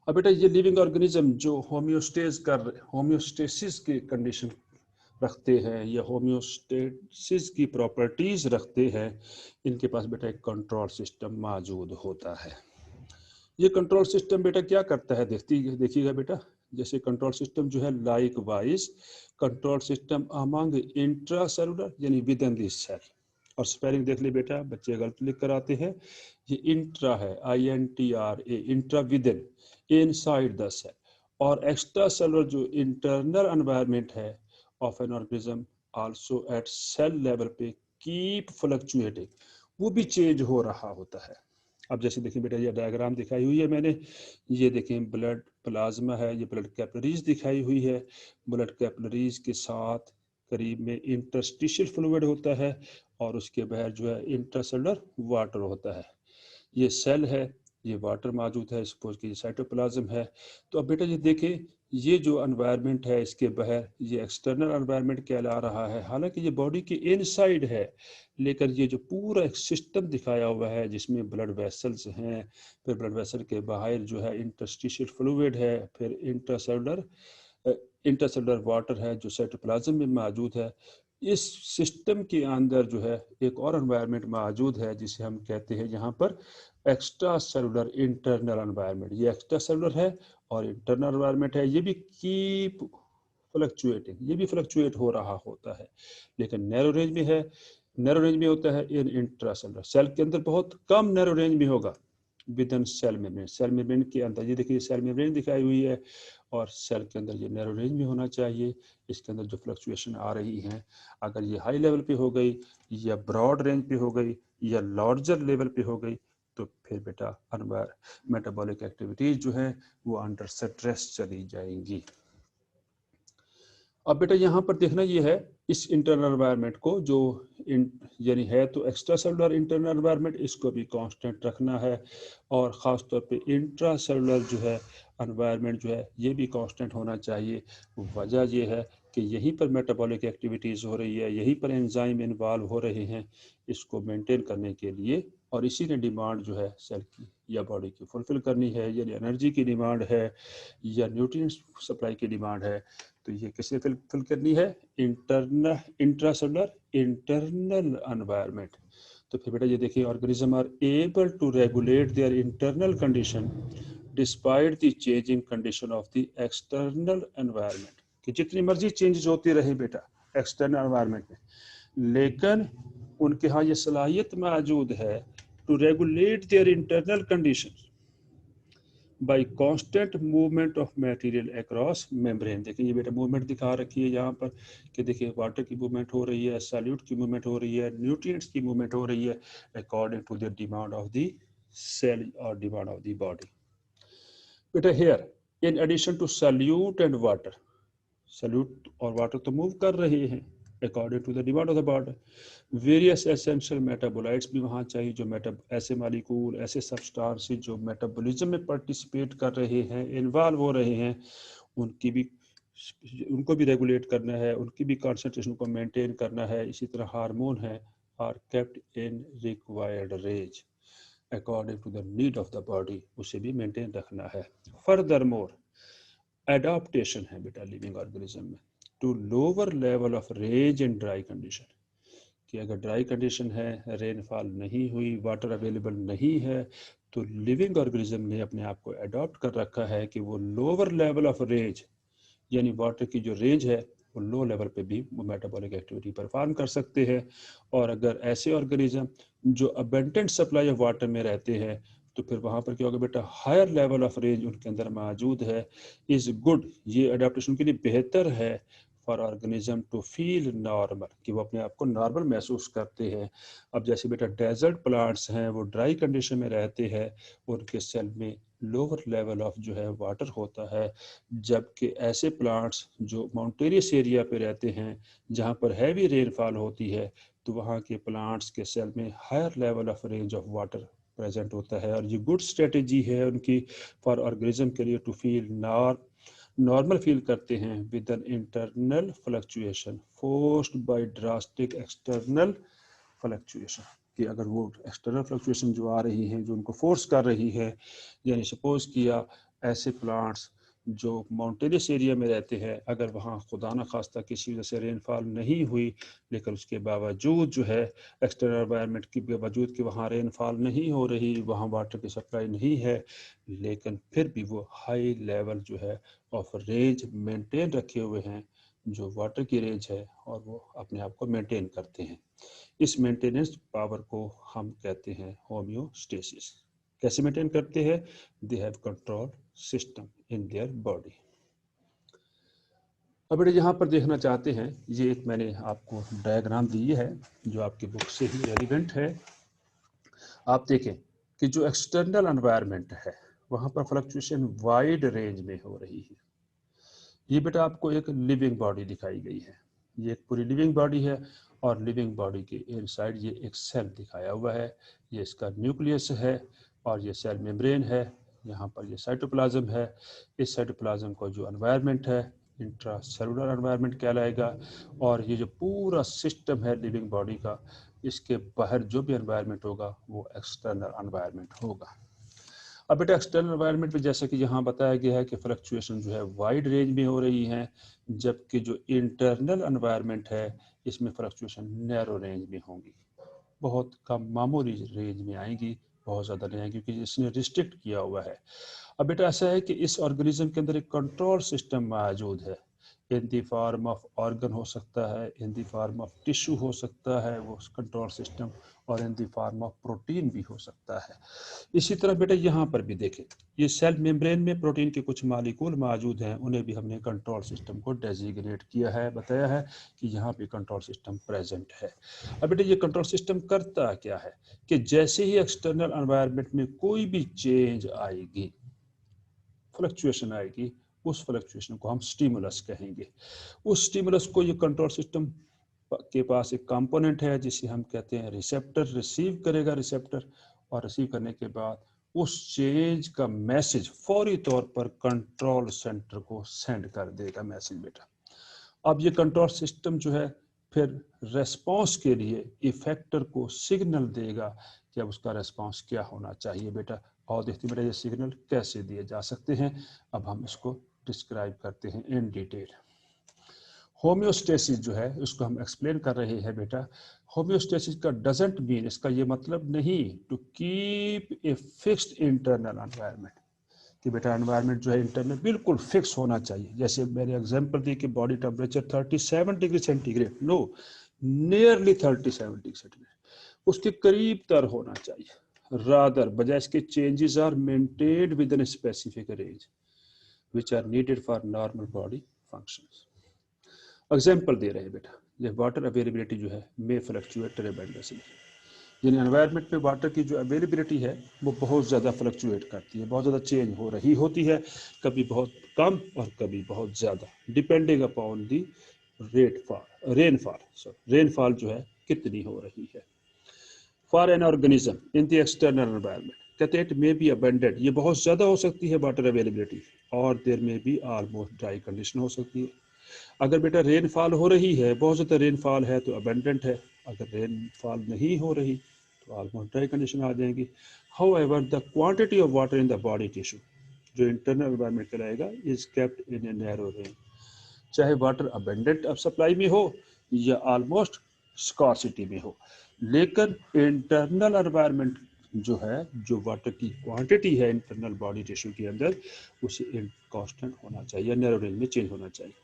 अब बेटा ये लिविंग ऑर्गेनिज्म जो होम्योस्टेसिस की कंडीशन रखते हैं या होम्योस्टेसिस की प्रॉपर्टीज रखते हैं, इनके पास बेटा एक कंट्रोल सिस्टम मौजूद होता है। ये कंट्रोल सिस्टम बेटा क्या करता है देखिएगा बेटा, जैसे कंट्रोल सिस्टम जो है like wise control system among intra cellular यानी विद इन दिस सेल, और स्पेलिंग देख ली बेटा, बच्चे गलत लिख कर आते हैं, ये इंट्रा है INTRA, intra within inside the cell, और एक्स्ट्रा सेलुलर जो इंटरनल एनवायरनमेंट है of an organism also at cell level पे कीप फ्लक्चुएटिंग, वो भी चेंज हो रहा होता है। अब जैसे देखें बेटा ये डायग्राम दिखाई हुई है मैंने, ये देखें ब्लड प्लाज्मा है, ये ब्लड कैपिलरीज दिखाई हुई है, ब्लड कैपिलरीज के साथ करीब में इंटरस्टिशियल फ्लूइड होता है और उसके बाहर जो है इंट्रासेलुलर वाटर होता है। ये सेल है, ये वाटर मौजूद है, सपोज कि साइटोप्लाज्म है। तो अब बेटा ये देखें ये जो एनवायरनमेंट है इसके बाहर ये एक्सटर्नल एनवायरनमेंट कहला रहा है, हालांकि ये बॉडी के इनसाइड है, लेकिन ये जो पूरा एक सिस्टम दिखाया हुआ है जिसमें ब्लड वेसल्स हैं, फिर ब्लड वेसल के बाहर जो है इंटरस्टिशियल फ्लूइड है, फिर इंट्रासेलुलर वाटर है जो साइटोप्लाज्म में मौजूद है, इस सिस्टम के अंदर जो है एक और एनवायरनमेंट मौजूद है जिसे हम कहते हैं यहाँ पर एक्स्ट्रा सेलुलर इंटरनल एनवायरनमेंट। ये एक्स्ट्रा सेलुलर है और इंटरनल एनवायरनमेंट है, ये भी कीप फ्लक्चुएटिंग, ये भी फ्लक्चुएट हो रहा होता है, लेकिन नैरो रेंज में है। नैरो रेंज में होता है इन इंट्रा सेलुलर, सेल के अंदर बहुत कम नैरो रेंज में होगा within cell membrane. Cell membrane के अंदर ये देखिए सेल मेम्ब्रेन दिखाई हुई है और सेल के अंदर ये नैरो रेंज में होना चाहिए। इसके अंदर जो फ्लक्चुएशन आ रही हैं, अगर ये हाई लेवल पे हो गई या ब्रॉड रेंज पे हो गई या लार्जर लेवल पे हो गई तो फिर बेटा मेटाबॉलिक एक्टिविटीज जो है वो अंडर स्ट्रेस चली जाएंगी। अब बेटा यहाँ पर देखना ये है इस इंटरनल एनवायरनमेंट को जो यानी है तो एक्स्ट्रा सेलुलर इंटरनल एनवायरनमेंट, इसको भी कांस्टेंट रखना है और ख़ास तौर पे इंट्रा सेलुलर जो है एनवायरनमेंट जो है ये भी कांस्टेंट होना चाहिए। वजह ये है कि यहीं पर मेटाबॉलिक एक्टिविटीज़ हो रही है, यहीं पर एंजाइम इन्वॉल्व हो रहे हैं इसको मेंटेन करने के लिए, और इसी ने डिमांड जो है सेल की या बॉडी की फुलफिल करनी है, यानी एनर्जी की डिमांड है या न्यूट्रिएंट्स सप्लाई की डिमांड है, तो ये किसे फिल करनी है? Internal intracellular internal environment. तो फिर बेटा ये देखिए organism are able to regulate their internal condition despite the changing condition of the external environment, कि जितनी मर्जी चेंजेस होती रहे बेटा एक्सटर्नल एनवायरनमेंट में, लेकिन उनके यहाँ ये सलाहियत मौजूद है to regulate their internal condition by constant movement of material across membrane. देखिए ये बेटा मूवमेंट दिखा रखी है यहाँ पर कि देखिए वाटर की मूवमेंट हो रही है, सॉल्यूट की मूवमेंट हो रही है, न्यूट्रिएंट्स की मूवमेंट हो रही है according to the demand of the cell और डिमांड ऑफ द बॉडी। बेटा here in addition to solute and water, solute और वाटर तो मूव कर रहे हैं according to the demand of the body, various essential metabolites भी वहाँ चाहिए जो ऐसे मालिकूल ऐसे सब्सटेंसेस जो मेटाबॉलिज्म में पार्टिसिपेट कर रहे हैं, इन्वॉल्व हो रहे हैं, उनको भी रेगुलेट करना है, उनकी भी कॉन्सेंट्रेशन को मेंटेन करना है। इसी तरह हार्मोन है are kept in required range according to the need of the body, उसे भी मेंटेन रखना है। फर्दर मोर एडाप्टेशन है बेटा लिविंग ऑर्गेनिज्म में to lower level of range in dry condition, कि अगर ड्राई कंडीशन है, रेनफॉल नहीं हुई, वाटर अवेलेबल नहीं है, तो लिविंग ऑर्गेनिज्म ने अपने आप को अडॉप्ट कर रखा है कि वो लोअर लेवल ऑफ रेंज, यानी वाटर की जो रेंज है वो लो लेवल पे भी वो मेटाबॉलिक एक्टिविटी परफॉर्म कर सकते हैं। और अगर ऐसे ऑर्गेनिज्म जो अबेंडेंट सप्लाई ऑफ वाटर में रहते हैं तो फिर वहाँ पर क्या होगा बेटा, हायर लेवल ऑफ रेंज उनके अंदर मौजूद है, इज़ गुड, ये अडेप्टेशन के लिए बेहतर है for organism to feel normal, कि वो अपने आप को नॉर्मल महसूस करते हैं। अब जैसे बेटा डेजर्ट प्लांट्स हैं वो ड्राई कंडीशन में रहते हैं, उनके सेल में लोअर लेवल ऑफ जो है वाटर होता है, जबकि ऐसे प्लांट्स जो माउंटेनियस एरिया पे रहते हैं जहाँ पर हैवी रेनफॉल होती है तो वहाँ के प्लांट्स के सेल में higher level of range of water present होता है। और ये गुड स्ट्रेटेजी है उनकी फॉर ऑर्गेनिज्म के लिए टू फील नॉर्मल फील करते हैं with an internal fluctuation forced by drastic external fluctuation, कि अगर वो एक्सटर्नल फ्लक्चुएशन जो आ रही हैं जो उनको फोर्स कर रही है, यानी सपोज किया ऐसे प्लांट्स जो माउंटेनियस एरिया में रहते हैं, अगर वहाँ खुदा न खास्ता किसी वजह से रेनफॉल नहीं हुई लेकिन उसके बावजूद जो है एक्सटर्नल एनवायरनमेंट के बावजूद कि वहाँ रेनफॉल नहीं हो रही, वहाँ वाटर की सप्लाई नहीं है, लेकिन फिर भी वो हाई लेवल जो है ऑफ रेंज मेंटेन रखे हुए हैं, जो वाटर की रेंज है, और वो अपने आप को मेंटेन करते हैं। इस मेंटेनेंस पावर को हम कहते हैं होम्योस्टेसिस। कैसे मेंटेन करते हैं? They have control system in their body. अब बेटे यहाँ पर देखना चाहते हैं, ये एक मैंने आपको डायग्राम दी है जो आपकी बुक से ही रेलिवेंट है। आप देखें कि जो एक्सटर्नल एनवायरनमेंट है वहाँ पर फ्लक्चुएशन वाइड रेंज में हो रही है। ये बेटा आपको एक लिविंग बॉडी दिखाई गई है, ये एक पूरी लिविंग बॉडी है और लिविंग बॉडी के इनसाइड ये एक सेल दिखाया हुआ है, ये इसका न्यूक्लियस है और ये सेल मेम्ब्रेन है, यहाँ पर ये साइटोप्लाज्म है। इस साइटोप्लाज्म को जो एनवायरनमेंट है इंट्रा सेलुलर एनवायरनमेंट कहलाएगा, और ये जो पूरा सिस्टम है लिविंग बॉडी का, इसके बाहर जो भी एनवायरनमेंट होगा वो एक्सटर्नल एनवायरनमेंट होगा। अब बेटा एक्सटर्नल एनवायरनमेंट में जैसा कि यहाँ बताया गया है कि फ्लक्चुएशन जो है वाइड रेंज में हो रही है, जबकि जो इंटरनल एनवायरनमेंट है इसमें फ्लक्चुएशन नैरो रेंज में होंगी, बहुत कम मामूली रेंज में आएंगी, बहुत ज़्यादा नहीं आएंगी, क्योंकि इसने रिस्ट्रिक्ट किया हुआ है। अब बेटा ऐसा है कि इस ऑर्गेनिज्म के अंदर एक कंट्रोल सिस्टम मौजूद है, in the form of organ हो सकता है, in the form of tissue हो सकता है वो कंट्रोल सिस्टम, और in the form of protein भी हो सकता है। इसी तरह बेटा यहाँ पर भी देखें, ये सेल मेम्ब्रेन में प्रोटीन के कुछ मालिक्यूल मौजूद हैं, उन्हें भी हमने कंट्रोल सिस्टम को डेजिग्नेट किया है, बताया है कि यहाँ पे कंट्रोल सिस्टम प्रेजेंट है। अब बेटा ये कंट्रोल सिस्टम करता क्या है कि जैसे ही एक्सटर्नल एनवायरनमेंट में कोई भी चेंज आएगी, फ्लक्चुएशन आएगी, उस फ्लक्चुएशन को हम स्टिमुलस कहेंगे। उस स्टिमुलस को ये कंट्रोल सिस्टम के पास एक कंपोनेंट है जिसे हम कहते हैं रिसेप्टर, रिसीव करेगा रिसेप्टर, और रिसीव करने के बाद उस चेंज का मैसेज फौरी तौर पर कंट्रोल सेंटर को सेंड कर देगा मैसेज बेटा। अब ये कंट्रोल सिस्टम जो है फिर रेस्पॉन्स के लिए इफेक्टर को सिग्नल देगा कि अब उसका रेस्पॉन्स क्या होना चाहिए बेटा। और देखते बेटा ये सिग्नल कैसे दिए जा सकते हैं, अब हम इसको डिस्क्राइब करते हैं इन डिटेल। होम्योस्टेसिस जो है उसको हम एक्सप्लेन कर रहे हैं बेटा। होम्योस्टेसिस का डजंट मीन, इसका ये मतलब नहीं to keep a fixed internal environment, कि बेटा एनवायरनमेंट जो है इंटरनल बिल्कुल फिक्स होना चाहिए। जैसे मैंने एग्जांपल दी कि body temperature 37 degree centigrade, no, nearly 37 degree centigrade, उसके करीब तर होना चाहिए। रादर बजाय इसके changes are maintained within specific range which are needed for normal body functions. Example दे रहे हैं बेटा, ये वाटर अवेलेबिलिटी जो है मे फ्लक्चुएट ट्रेमेंडसली, यानी एनवायरनमेंट में वाटर की जो अवेलेबिलिटी है वो बहुत ज़्यादा फ्लक्चुएट करती है, बहुत ज़्यादा चेंज हो रही होती है, कभी बहुत कम और कभी बहुत ज़्यादा, डिपेंडिंग अपॉन दी रेनफॉल जो है कितनी हो रही है। For an organism in the external environment, कहते हैं इट मे बी अबेंडेंट, ये बहुत ज़्यादा हो सकती है वाटर अवेलेबिलिटी, और देयर में भी ऑलमोस्ट ड्राई कंडीशन हो सकती है। अगर बेटा रेनफॉल हो रही है, बहुत ज़्यादा रेनफॉल है तो अबेंडेंट है, अगर रेनफॉल नहीं हो रही तो ऑलमोस्ट ड्राई कंडीशन आ जाएंगी। However the quantity of water in the body tissue जो इंटरनल एनवायरनमेंट कहलाएगा is kept in a narrow range, चाहे वाटर अबेंडेंट ऑफ सप्लाई में हो या ऑलमोस्ट स्कार्सिटी में हो, लेकिन इंटरनल एनवायरनमेंट जो है, जो वाटर की क्वांटिटी है इंटरनल बॉडी टिश्यू के अंदर, उसे कांस्टेंट होना चाहिए, नैरो रेंज में चेंज होना चाहिए।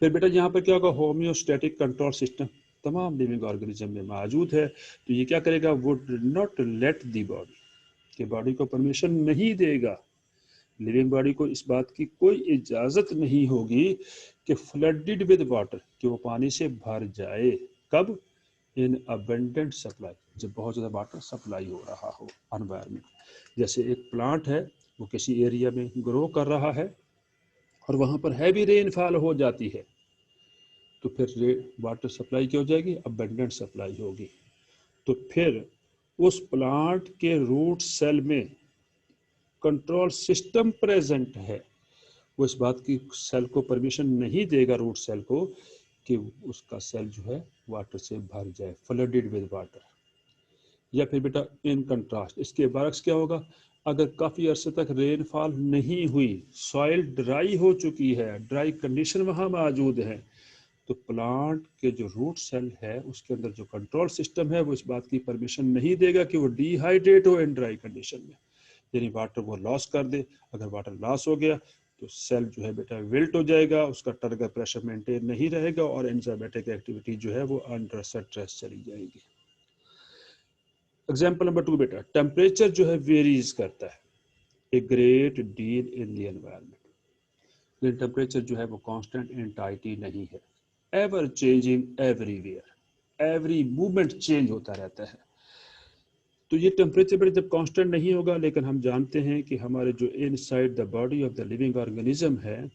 फिर बेटा यहाँ पर क्या होगा, होम्योस्टैटिक कंट्रोल सिस्टम तमाम लिविंग ऑर्गेनिज्म में मौजूद है, तो ये क्या करेगा, would not let the body, कि बॉडी को परमिशन नहीं देगा, लिविंग बॉडी को इस बात की कोई इजाज़त नहीं होगी कि फ्लडेड विद वाटर, कि वो पानी से भर जाए, कब, इन अबेंडेंट सप्लाई, जब बहुत ज़्यादा वाटर सप्लाई हो रहा हो एनवायरनमेंट। जैसे एक प्लांट है वो किसी एरिया में ग्रो कर रहा है और वहाँ पर हैवी रेनफॉल हो जाती है, तो फिर वाटर सप्लाई क्या हो जाएगी, अबेंडेंट सप्लाई होगी। तो फिर उस प्लांट के रूट सेल में कंट्रोल सिस्टम प्रेजेंट है, वो इस बात की सेल को परमिशन नहीं देगा, रूट सेल को, कि उसका सेल जो है वाटर से भर जाए, फ्लडेड विद वाटर। या फिर बेटा इन कंट्रास्ट इसके बरक्स क्या होगा, अगर काफ़ी अरसे तक रेनफॉल नहीं हुई, सॉइल ड्राई हो चुकी है, ड्राई कंडीशन वहाँ मौजूद है, तो प्लांट के जो रूट सेल है उसके अंदर जो कंट्रोल सिस्टम है वो इस बात की परमिशन नहीं देगा कि वो डिहाइड्रेट हो इन ड्राई कंडीशन में, यानी वाटर वो लॉस कर दे। अगर वाटर लॉस हो गया तो सेल जो है बेटा विल्ट हो जाएगा, उसका टर्गर प्रेशर मेंटेन नहीं रहेगा और एंजाइमेटिक एक्टिविटी जो है वो अंडर स्ट्रेस चली जाएगी। एग्जाम्पल नंबर 2 बेटा, टेम्परेचर जो है वेरीज करता है a great deal in the environment, लेकिन टेम्परेचर जो है वो कांस्टेंट एंटाइटी नहीं है, ever changing everywhere, every movement change होता रहता है। तो ये टेम्परेचर जब कांस्टेंट नहीं होगा, लेकिन हम जानते हैं कि हमारे जो inside the body of the living organism है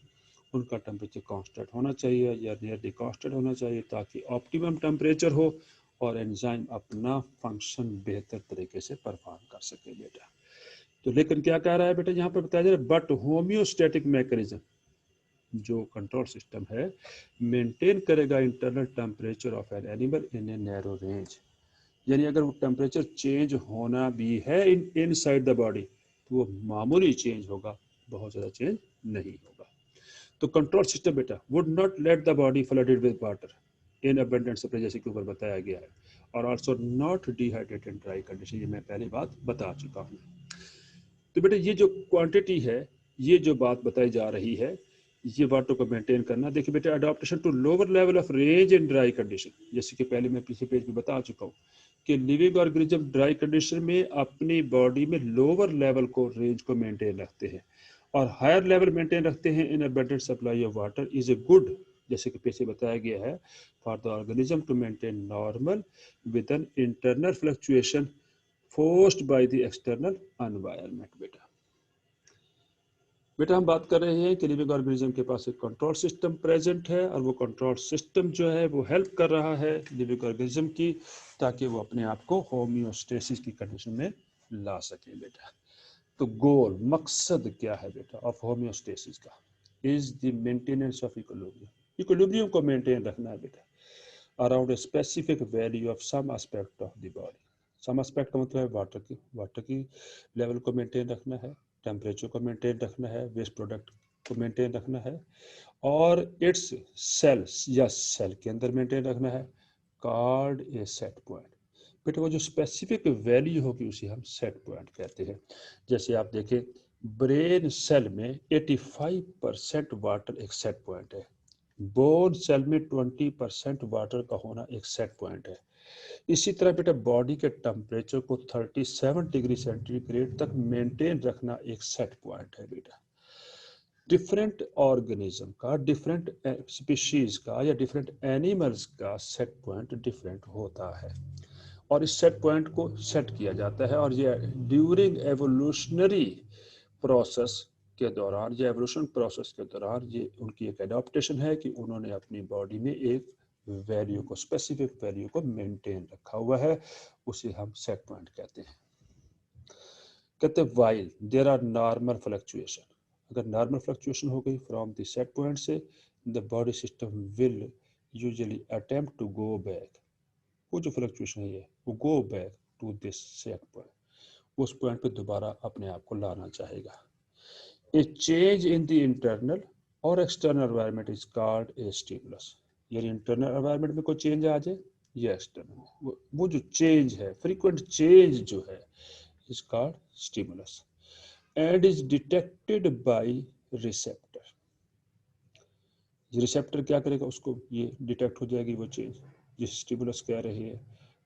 उनका टेम्परेचर कांस्टेंट होना चाहिए या नियरली कांस्टेंट होना चाहिए, ताकि ऑप्टिमम टेम्परेचर हो और एंजाइम अपना फंक्शन बेहतर तरीके से परफॉर्म कर सके बेटा। तो लेकिन क्या कह रहा है बेटा, यहाँ पर बताया जा रहा है बट होम्योस्टैटिक मैकेनिज्म, जो कंट्रोल सिस्टम है, मेंटेन करेगा internal temperature of an animal in a narrow range, यानी अगर वो टेम्परेचर चेंज होना भी है इनसाइड द बॉडी, तो वो मामूली चेंज होगा, बहुत ज़्यादा चेंज नहीं होगा। तो कंट्रोल सिस्टम बेटा would not let the body flooded with water in abundant supply, जैसे कि ऊपर बताया गया है, और also not dehydrated in dry condition, ये मैं पहली बात बता चुका हूँ। तो बेटा ये जो क्वांटिटी है, ये जो बात बताई जा रही है, ये वाटर को मेंटेन करना। देखिए बेटा adaptation to lower level of range in dry condition, जैसे कि पहले मैं पिछले पेज में बता चुका हूँ कि लिविंग ऑर्गेनिज्म ड्राई कंडीशन में अपनी बॉडी में लोअर लेवल को रेंज को मेंटेन रखते हैं और हायर लेवल मेंटेन रखते हैं in abundant supply of water is a good, जैसे कि पीछे बताया गया है, for the organism to maintain normal with an internal fluctuation forced by the external environment. बेटा हम बात कर रहे हैं कि लिविंग ऑर्गेनिज्म के पास एक कंट्रोल सिस्टम प्रेजेंट है और वो कंट्रोल सिस्टम जो है वो हेल्प कर रहा है लिविंग ऑर्गेनिज्म की, ताकि वो अपने आप को होम्योस्टेसिस की कंडीशन में ला सके बेटा। तो गोल मकसद क्या है बेटा ऑफ होम्योस्टेसिस का, is the maintenance of equilibrium, equilibrium को मेंटेन रखना है बेटा around a specific value of some aspect of the body. Some aspect का मतलब है वाटर की लेवल को मेंटेन रखना है, टेम्परेचर को मेंटेन रखना है, वेस्ट प्रोडक्ट को मेंटेन रखना है, और इट्स सेल्स या सेल के अंदर मेंटेन रखना है, कॉल्ड ए सेट पॉइंट। बेटा वो जो स्पेसिफिक वैल्यू होगी उसे हम सेट पॉइंट कहते हैं। जैसे आप देखें ब्रेन सेल में 85% वाटर एक सेट पॉइंट है, बोन सेल में 20% वाटर का होना एक सेट पॉइंट है। इसी तरह बेटा बॉडी के टेम्परेचर को 37 डिग्री सेंटीग्रेड तक मेंटेन रखना एक सेट पॉइंट है बेटा। डिफरेंट ऑर्गेनिज्म का, डिफरेंट स्पीशीज का या डिफरेंट एनिमल्स का सेट पॉइंट डिफरेंट होता है और इस सेट पॉइंट को सेट किया जाता है, और ये ड्यूरिंग एवोल्यूशनरी प्रोसेस के दौरान या एवोल्यूशन प्रोसेस के दौरान ये उनकी एक एडॉप्टेशन है कि उन्होंने अपनी बॉडी में एक वैल्यू को, स्पेसिफिक वैल्यू को मेंटेन रखा हुआ है, उसे हम सेट पॉइंट कहते हैं। कहते हैं while there are normal fluctuation, अगर नॉर्मल फ्लक्चुएशन हो गई फ्रॉम द सेट पॉइंट से, the body system will usually attempt to go back, वो जो फ्लक्चुएशन है वो go back to this set point, उस पॉइंट पे दोबारा अपने आप को लाना चाहेगा। A change in the internal और external environment is called a stimulus, यानी इंटरनल एनवायरनमेंट में कोई चेंज आ जाए या एक्सटर्नल, वो जो चेंज है, फ्रीक्वेंट चेंज जो है, is called stimulus and is detected by receptor. Receptor क्या करेगा, उसको ये डिटेक्ट हो जाएगी वो चेंज जिस स्टिमुलस कह रही है।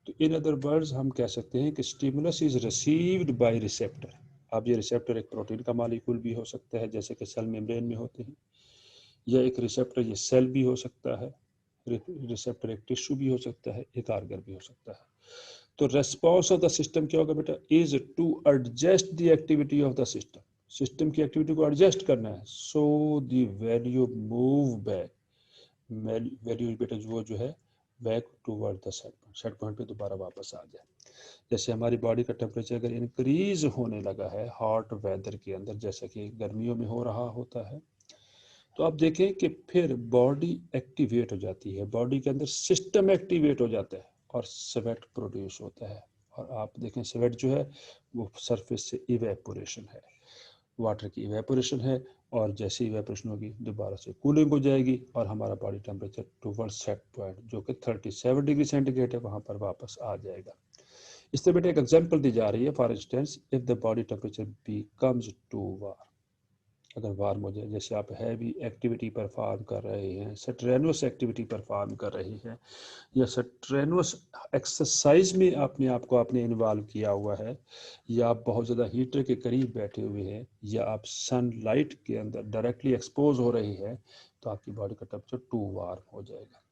तो इन अदर वर्ड्स हम कह सकते हैं कि stimulus is received by receptor. अब ये रिसेप्टर एक प्रोटीन का मॉलिक्यूल भी हो सकता है जैसे कि सेल मेम्ब्रेन में होते हैं, या एक रिसेप्टर ये सेल भी हो सकता है, रिसेप्टर एक टिश्यू भी हो सकता है, एक ऑर्गन भी हो सकता है। तो रेस्पॉन्स ऑफ द सिस्टम क्या होगा बेटा, is to adjust the activity of the system, system की एक्टिविटी को एडजस्ट करना है, so the value move back, value बेटा वो जो है back toward the set point पे दोबारा वापस आ जाए। जैसे हमारी बॉडी का टेम्परेचर अगर इंक्रीज होने लगा है हॉट वेदर के अंदर, जैसा कि गर्मियों में हो रहा होता है, तो आप देखें कि फिर बॉडी एक्टिवेट हो जाती है, बॉडी के अंदर सिस्टम एक्टिवेट हो जाता है और स्वेट प्रोड्यूस होता है, और आप देखें स्वेट जो है वो सरफेस से इवेपोरेशन है, वाटर की इवेपोरेशन है, और जैसे इवेपोरेशन होगी दोबारा से कूलिंग हो जाएगी और हमारा body temperature toward set point जो कि 37 डिग्री सेंटीग्रेड है वहाँ पर वापस आ जाएगा। इस तरह बेटा एक एग्जांपल दी जा रही है, for instance if the body temperature becomes too warm, अगर वार्म हो जाए, जैसे आप हैवी एक्टिविटी परफॉर्म कर रहे हैं, स्ट्रेनुअस एक्टिविटी परफॉर्म कर रहे हैं, या स्ट्रेनुअस एक्सरसाइज में अपने आप को आपने इन्वॉल्व किया हुआ है, या आप बहुत ज़्यादा हीटर के करीब बैठे हुए हैं, या आप सनलाइट के अंदर डायरेक्टली एक्सपोज हो रही है, तो आपकी बॉडी का टेम्परेचर टू वार्म हो जाएगा।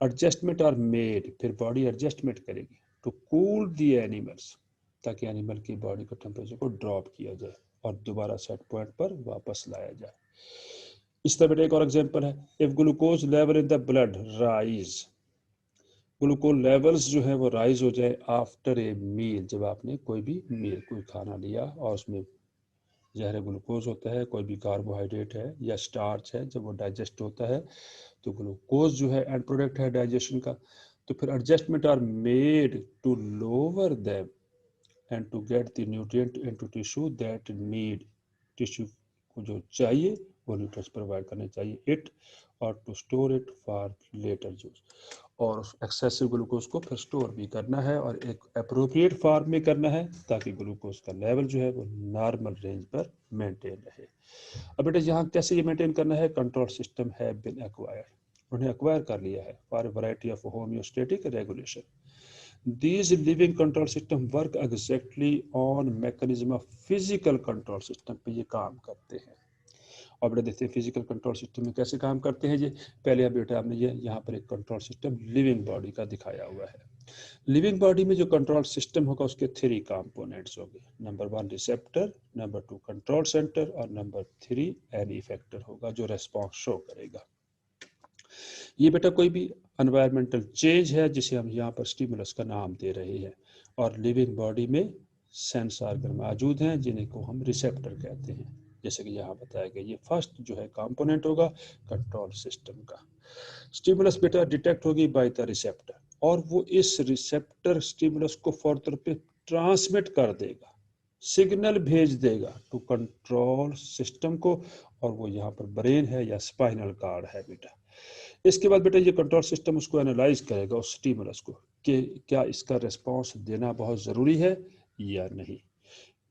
एडजस्टमेंट आर मेड, फिर बॉडी एडजस्टमेंट करेगी टू कूल द एनिमल्स, ताकि एनिमल की बॉडी का टेम्परेचर को ड्रॉप किया जाए और दोबारा सेट पॉइंट पर वापस लाया जाए। इस तरह बेटा एक और एग्जांपल है, if glucose level in the blood rise, glucose levels जो है वो राइज हो जाए आफ्टर ए मील, जब आपने कोई भी मील, कोई खाना लिया और उसमें जहर ग्लूकोज होता है, कोई भी कार्बोहाइड्रेट है या स्टार्च है, जब वो डाइजेस्ट होता है तो ग्लूकोज जो है एंड प्रोडक्ट है डाइजेशन का, तो फिर adjustment are made to lower them and to get the nutrient into tissue that need, tissue को जो चाहिए वो न्यूट्रिएंट्स प्रोवाइड करने चाहिए इट, और to store it for later use, और उस एक्सेसिव ग्लूकोज को फिर स्टोर भी करना है और एक अप्रोप्रिएट फॉर्म में करना है ताकि ग्लूकोज का लेवल जो है वो नॉर्मल रेंज पर मेंटेन रहे। अब बेटा यहाँ कैसे ये मेंटेन करना है, कंट्रोल सिस्टम है बिन एक्वायर्ड, उन्हें एक्वायर कर लिया है for variety of homeostatic regulation. These living control system work exactly on mechanism of physical control system पे ये काम करते हैं। और बेटा देखते हैं फिजिकल कंट्रोल सिस्टम में कैसे काम करते हैं। ये पहले अब बेटा आपने ये यहाँ पर एक कंट्रोल सिस्टम लिविंग बॉडी का दिखाया हुआ है। लिविंग बॉडी में जो कंट्रोल सिस्टम होगा उसके 3 कंपोनेंट्स होंगे, number 1 receptor, number 2 control centre और नंबर 3 एन इफेक्टर होगा जो रेस्पॉन्स शो करेगा। ये बेटा कोई भी एनवायरमेंटल चेंज है जिसे हम यहाँ पर स्टिमुलस का नाम दे रहे हैं, और लिविंग बॉडी में सेंस ऑर्गन मौजूद हैं जिन्हें को हम रिसेप्टर कहते हैं, जैसे कि यहाँ बताया गया। ये फर्स्ट जो है कंपोनेंट होगा कंट्रोल सिस्टम का। स्टिमुलस बेटा डिटेक्ट होगी बाय द रिसेप्टर, और वो इस रिसेप्टर स्टिमुलस को फर्दर पे ट्रांसमिट कर देगा, सिग्नल भेज देगा टू कंट्रोल सिस्टम को, और वो यहाँ पर ब्रेन है या स्पाइनल कार्ड है बेटा। इसके बाद बेटा ये कंट्रोल सिस्टम उसको एनालाइज करेगा उस स्टिमुलस को कि क्या इसका रिस्पांस देना बहुत ज़रूरी है या नहीं।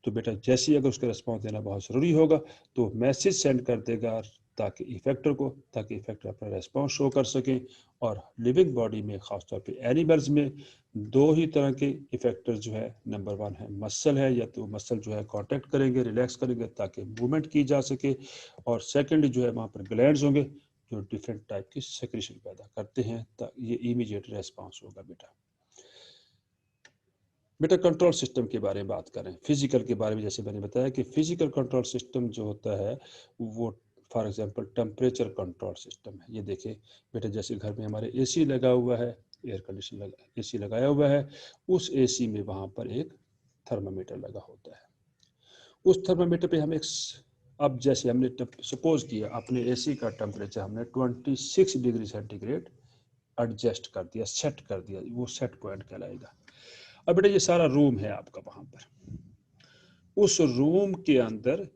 तो बेटा जैसे ही अगर उसका रिस्पांस देना बहुत ज़रूरी होगा तो मैसेज सेंड कर देगा ताकि इफेक्टर को, ताकि इफेक्टर अपना रिस्पांस शो कर सके। और लिविंग बॉडी में ख़ासतौर पे एनिमल्स में 2 ही तरह के इफेक्टर जो है, नंबर 1 है मसल है, या तो मसल जो है कॉन्टैक्ट करेंगे, रिलैक्स करेंगे ताकि मूवमेंट की जा सके, और सेकेंड जो है वहाँ पर ग्लैंड्स होंगे जो डिफरेंट टाइप की सेक्रेशन पैदा करते हैं, ये इमीडिएट रेस्पॉन्स होगा बेटा। बेटा कंट्रोल सिस्टम के बारे में बात करें, फिजिकल के बारे में, जैसे मैंने बताया कि फिजिकल कंट्रोल सिस्टम जो होता है वो for example temperature control system है। ये देखिए बेटा जैसे घर में हमारे एसी लगा हुआ है, एयर कंडीशन एसी लगाया हुआ है, उस एसी में वहाँ पर एक थर्मामीटर लगा होता है। उस थर्मामीटर पे हम एक, अब जैसे हमने सपोज किया अपने एसी का टेम्परेचर हमने 26 डिग्री सेंटीग्रेड एडजस्ट कर दिया, सेट कर दिया, वो सेट पॉइंट कहलाएगा। अब बेटा ये सारा रूम है आपका, वहां पर उस रूम के अंदर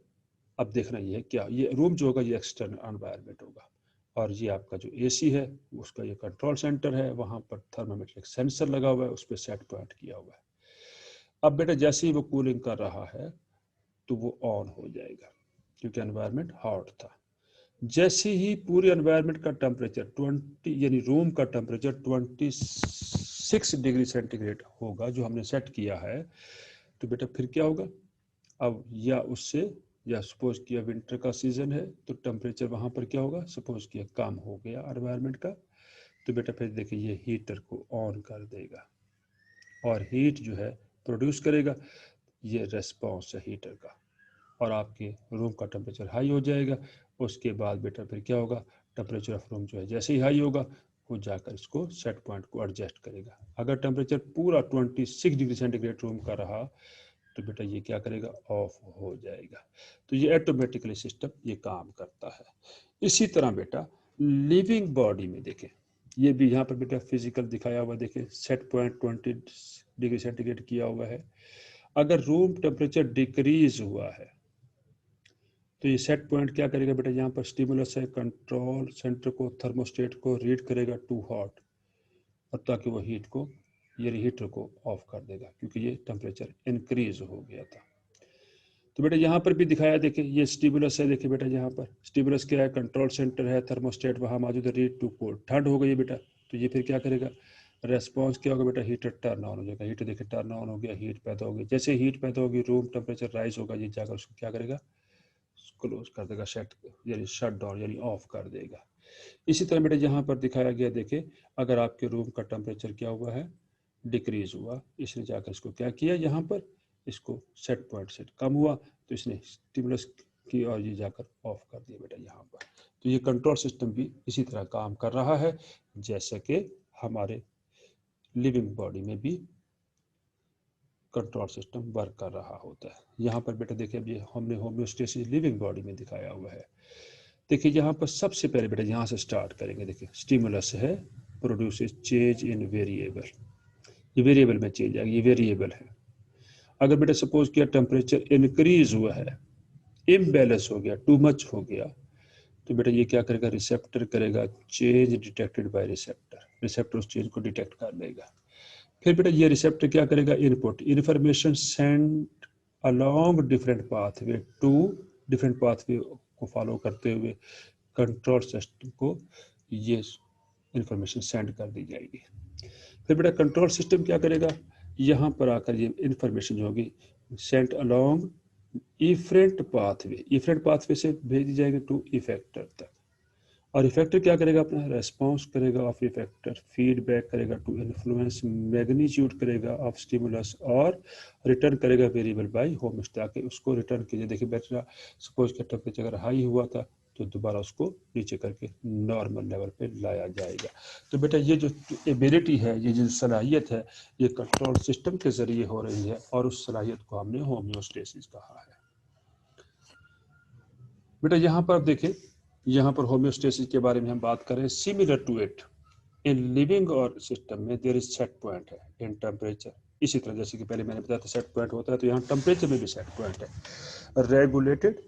अब देखना ये है क्या, ये रूम जो होगा ये एक्सटर्नल एनवायरनमेंट होगा, और ये आपका जो एसी है उसका ये कंट्रोल सेंटर है, वहां पर थर्मामीटर सेंसर लगा हुआ है, उस पर सेट पॉइंट किया हुआ है। अब बेटा जैसे ही वो कूलिंग कर रहा है तो वो ऑन हो जाएगा क्योंकि एनवायरनमेंट हॉट था। जैसे ही पूरे एनवायरनमेंट का टेम्परेचर 20 यानी रूम का टेम्परेचर 26 डिग्री सेंटीग्रेड होगा जो हमने सेट किया है, तो बेटा फिर क्या होगा, अब या उससे, या सपोज किया विंटर का सीजन है तो टेम्परेचर वहाँ पर क्या होगा, सपोज किया कम हो गया एनवायरनमेंट का, तो बेटा फिर देखिए ये हीटर को ऑन कर देगा और हीट जो है प्रोड्यूस करेगा, ये रेस्पॉन्स है हीटर का, और आपके रूम का टेम्परेचर हाई हो जाएगा। उसके बाद बेटा फिर क्या होगा, टेम्परेचर ऑफ रूम जो है जैसे ही हाई होगा वो जाकर इसको सेट पॉइंट को एडजस्ट करेगा। अगर टेम्परेचर पूरा 26 डिग्री सेंटीग्रेड रूम का रहा तो बेटा ये क्या करेगा, ऑफ हो जाएगा। तो ये ऑटोमेटिकली सिस्टम ये काम करता है। इसी तरह बेटा लिविंग बॉडी में देखें, ये भी यहाँ पर बेटा फिजिकल दिखाया हुआ, देखें सेट पॉइंट 20 डिग्री सेंटीग्रेड किया हुआ है। अगर रूम टेम्परेचर डिक्रीज हुआ है तो ये सेट पॉइंट क्या करेगा बेटा, यहाँ पर स्टिमुलस है, कंट्रोल सेंटर को, थर्मोस्टेट को रीड करेगा टू हॉट, और ताकि वो हीट को, ये हीटर को ऑफ कर देगा क्योंकि ये टेम्परेचर इंक्रीज हो गया था। तो बेटा यहाँ पर भी दिखाया, देखिए ये स्टिमुलस है, देखिए बेटा यहाँ पर स्टिमुलस क्या है, कंट्रोल सेंटर है, थर्मोस्टेट वहाँ मौजूद है, रीड टू कोल्ड, ठंड हो गई बेटा, तो ये फिर क्या करेगा, रेस्पॉन्स क्या होगा बेटा, हीटर टर्न ऑन हो जाएगा, हीटर देखिए टर्न ऑन हो गया, हीट पैदा होगी, जैसे हीट पैदा होगी रूम टेम्परेचर राइज होगा, ये जाकर उसको क्या करेगा, क्लोज कर देगा, सेट यानी शट डाउन यानी ऑफ कर देगा। इसी तरह बेटा यहाँ पर दिखाया गया, देखिए अगर आपके रूम का टेम्परेचर क्या हुआ है, डिक्रीज हुआ, इसने जाकर इसको क्या किया, यहाँ पर इसको सेट पॉइंट से कम हुआ तो इसने स्टिमुलस की और ये जाकर ऑफ कर दिया बेटा यहाँ पर। तो ये कंट्रोल सिस्टम भी इसी तरह काम कर रहा है जैसे कि हमारे लिविंग बॉडी में भी कंट्रोल सिस्टम वर्क कर रहा होता है। यहाँ पर बेटा देखिए अभी हमने होम्योस्टेसिस लिविंग बॉडी में दिखाया हुआ है। देखिए यहाँ पर सबसे पहले बेटा यहाँ से स्टार्ट करेंगे, देखिए स्टिमुलस है, प्रोड्यूसेस चेंज इन वेरिएबल, ये वेरिएबल में चेंज आएगा, ये वेरिएबल है। अगर बेटा सपोज किया टेम्परेचर इंक्रीज हुआ है, इम्बैलेंस हो गया, टू मच हो गया, तो बेटा ये क्या करेगा, रिसेप्टर करेगा change detected by receptor, receptor उस चेंज को डिटेक्ट कर लेगा। फिर बेटा ये रिसेप्टर क्या करेगा, input information send along different pathway to, different pathway को फॉलो करते हुए कंट्रोल सिस्टम को ये इंफॉर्मेशन सेंड कर दी जाएगी। फिर बेटा कंट्रोल सिस्टम क्या करेगा, यहाँ पर आकर ये इंफॉर्मेशन जो होगी सेंड अलोंग इफरेंट पाथवे से भेजी जाएगी टू इफेक्टर तक, और इफेक्टर क्या करेगा, अपना रेस्पॉन्स करेगा ऑफ इफेक्टर, फीडबैक करेगा टू इन्फ्लुएंस मैग्नीट्यूड करेगा ऑफ स्टिमुलस, और रिटर्न करेगा वेरिएबल बाय होमोस्टैटिक, ताकि उसको रिटर्न कीजिए। देखिए बेटा सपोज का टेम्परेचर अगर हाई हुआ था तो दोबारा उसको नीचे करके नॉर्मल लेवल पे लाया जाएगा। तो बेटा ये जो एबिलिटी है, ये जो सलाहियत है, ये कंट्रोल सिस्टम के जरिए हो रही है, और उस सलाहियत को हमने होम्योस्टेसिस कहा है। बेटा यहाँ पर देखिए, यहाँ पर होम्योस्टेसिस के बारे में हम बात करें, similar to it in living और सिस्टम में देयर इज सेट पॉइंट है इन टेम्परेचर। इसी तरह जैसे कि पहले मैंने बताया था सेट पॉइंट होता है, तो यहाँ टेम्परेचर में भी सेट पॉइंट है। रेगुलेटेड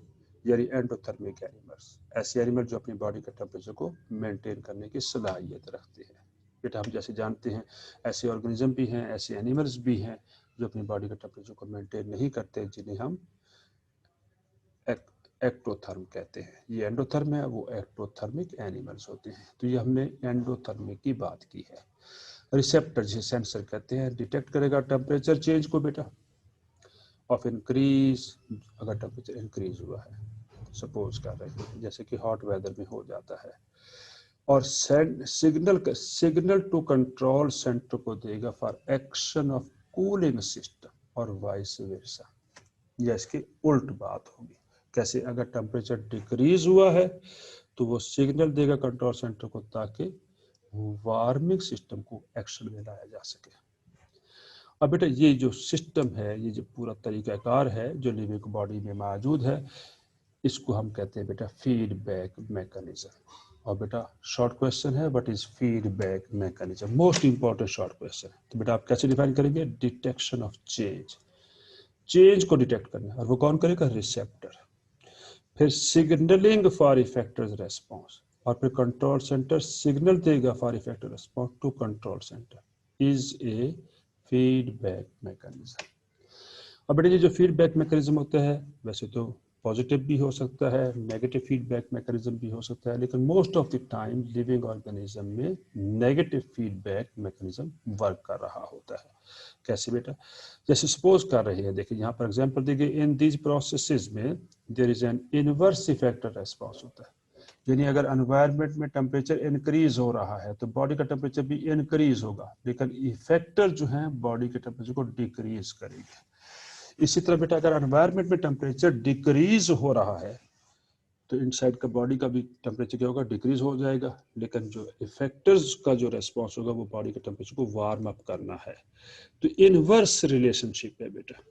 यानी एंडोथर्मिक एनिमल्स, ऐसे एनिमल जो अपनी बॉडी के टेम्परेचर को मेंटेन करने की सलाहियत रखते हैं। बेटा हम जैसे जानते हैं ऐसे ऑर्गेनिज्म भी हैं, ऐसे एनिमल्स भी हैं जो अपनी बॉडी के टेम्परेचर को मेंटेन नहीं करते, जिन्हें हम एक्टोथर्म कहते हैं। ये एंडोथर्म है, वो एक्टोथर्मिक एनिमल्स होते हैं। तो ये हमने एंडोथर्मिक की बात की है। रिसेप्टर जिसे सेंसर कहते हैं, डिटेक्ट करेगा टेम्परेचर चेंज को बेटा ऑफ इंक्रीज, अगर टेम्परेचर इंक्रीज हुआ है सपोज कर रहे हैं, जैसे कि हॉट वेदर में हो जाता है, और सिग्नल टू कंट्रोल सेंटर को देगा for action of cooling system और वाइस वर्सा। या इसकी उल्ट बात होगी, कैसे, अगर टेम्परेचर डिक्रीज हुआ है तो वो सिग्नल देगा कंट्रोल सेंटर को, ताकि वार्मिंग सिस्टम को एक्शन में लाया जा सके। अब बेटा ये जो सिस्टम है, ये जो पूरा तरीकाकार है जो लिविंग बॉडी में मौजूद है, इसको हम कहते हैं बेटा फीडबैक मैकेनिज्म। और बेटा शॉर्ट क्वेश्चन है, what is feedback mechanism, most important short question है। तो बेटा आप कैसे डिफाइन करेंगे, डिटेक्शन ऑफ चेंज को डिटेक्ट करना, और वो कौन करेगा, रिसेप्टर। फिर सिग्नलिंग फॉर इफेक्टर रेस्पॉन्स, और फिर कंट्रोल सेंटर सिग्नल देगा for effector response to control center, is a feedback mechanism. अब बेटा ये जो फीडबैक मैकेनिज्म होता है, वैसे तो पॉजिटिव भी हो सकता है, नेगेटिव फीडबैक मैकेनिज्म भी हो सकता है, लेकिन most of the time living organism में नेगेटिव फीडबैक मैकेनिज्म वर्क कर रहा होता है। कैसे बेटा, जैसे सपोज कर रहे हैं, देखिए यहाँ पर एग्जांपल देखिए, इन दीज प्रोसेसेस में there is an inverse effector response होता है। यानी अगर एनवायरनमेंट में टेम्परेचर इंक्रीज हो रहा है तो बॉडी का टेम्परेचर भी इंक्रीज होगा, लेकिन इफेक्टर जो है बॉडी के टेम्परेचर को डिक्रीज करेंगे। इसी तरह बेटा अगर एनवायरनमेंट में टेम्परेचर डिक्रीज हो रहा है तो इनसाइड का बॉडी का भी टेम्परेचर क्या होगा, डिक्रीज हो जाएगा, लेकिन जो इफेक्टर्स का जो रेस्पॉन्स होगा वो बॉडी के टेम्परेचर को वार्म अप करना है। तो इनवर्स रिलेशनशिप है बेटा,